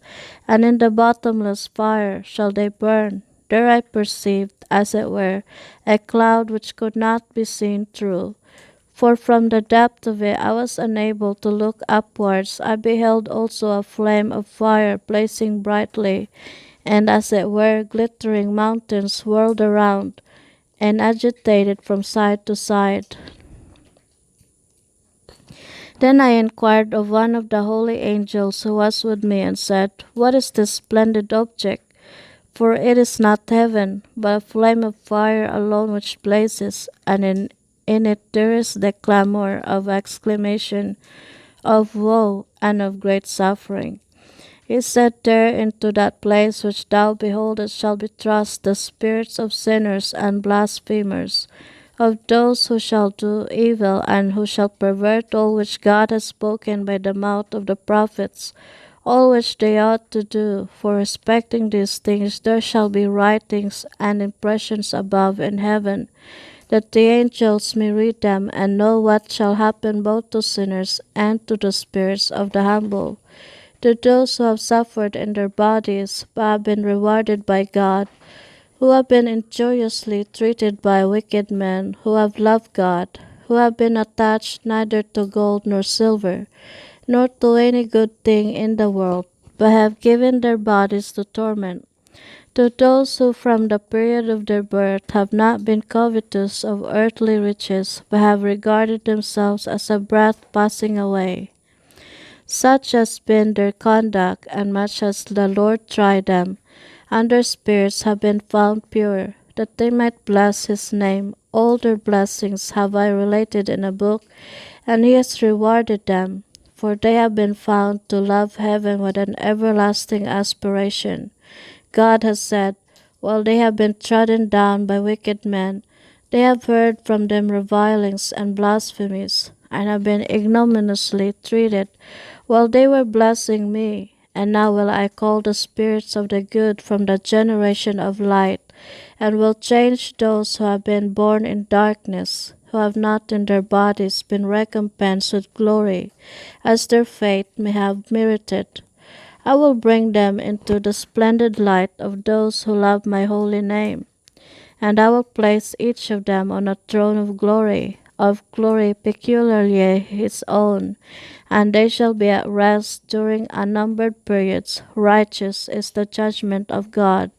and in the bottomless fire shall they burn. There I perceived, as it were, a cloud which could not be seen through. For from the depth of it I was unable to look upwards. I beheld also a flame of fire blazing brightly, and as it were glittering mountains whirled around, and agitated from side to side. Then I inquired of one of the holy angels who was with me, and said, What is this splendid object? For it is not heaven, but a flame of fire alone which blazes, and in it there is the clamor of exclamation, of woe, and of great suffering. He said, there into that place which thou beholdest shall be thrust the spirits of sinners and blasphemers, of those who shall do evil, and who shall pervert all which God has spoken by the mouth of the prophets, all which they ought to do. For respecting these things there shall be writings and impressions above in heaven, that the angels may read them, and know what shall happen both to sinners and to the spirits of the humble, to those who have suffered in their bodies, but have been rewarded by God, who have been injuriously treated by wicked men, who have loved God, who have been attached neither to gold nor silver, nor to any good thing in the world, but have given their bodies to torment. To those who from the period of their birth have not been covetous of earthly riches, but have regarded themselves as a breath passing away. Such has been their conduct, and much has the Lord tried them, and their spirits have been found pure, that they might bless his name. All their blessings have I related in a book, and he has rewarded them, for they have been found to love heaven with an everlasting aspiration. God has said, while they have been trodden down by wicked men, they have heard from them revilings and blasphemies, and have been ignominiously treated, while they were blessing me. And now will I call the spirits of the good from the generation of light, and will change those who have been born in darkness, who have not in their bodies been recompensed with glory, as their faith may have merited. I will bring them into the splendid light of those who love my holy name, and I will place each of them on a throne of glory peculiarly his own, and they shall be at rest during unnumbered periods. Righteous is the judgment of God.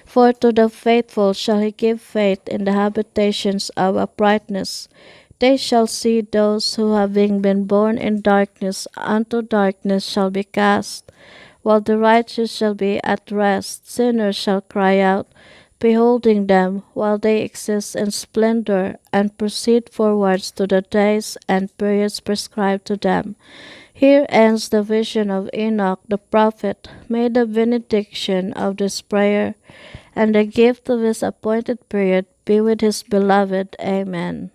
For to the faithful shall he give faith in the habitations of uprightness. They shall see those who having been born in darkness unto darkness shall be cast. While the righteous shall be at rest, sinners shall cry out, beholding them, while they exist in splendor, and proceed forwards to the days and periods prescribed to them. Here ends the vision of Enoch the prophet. May the benediction of this prayer and the gift of his appointed period be with his beloved. Amen.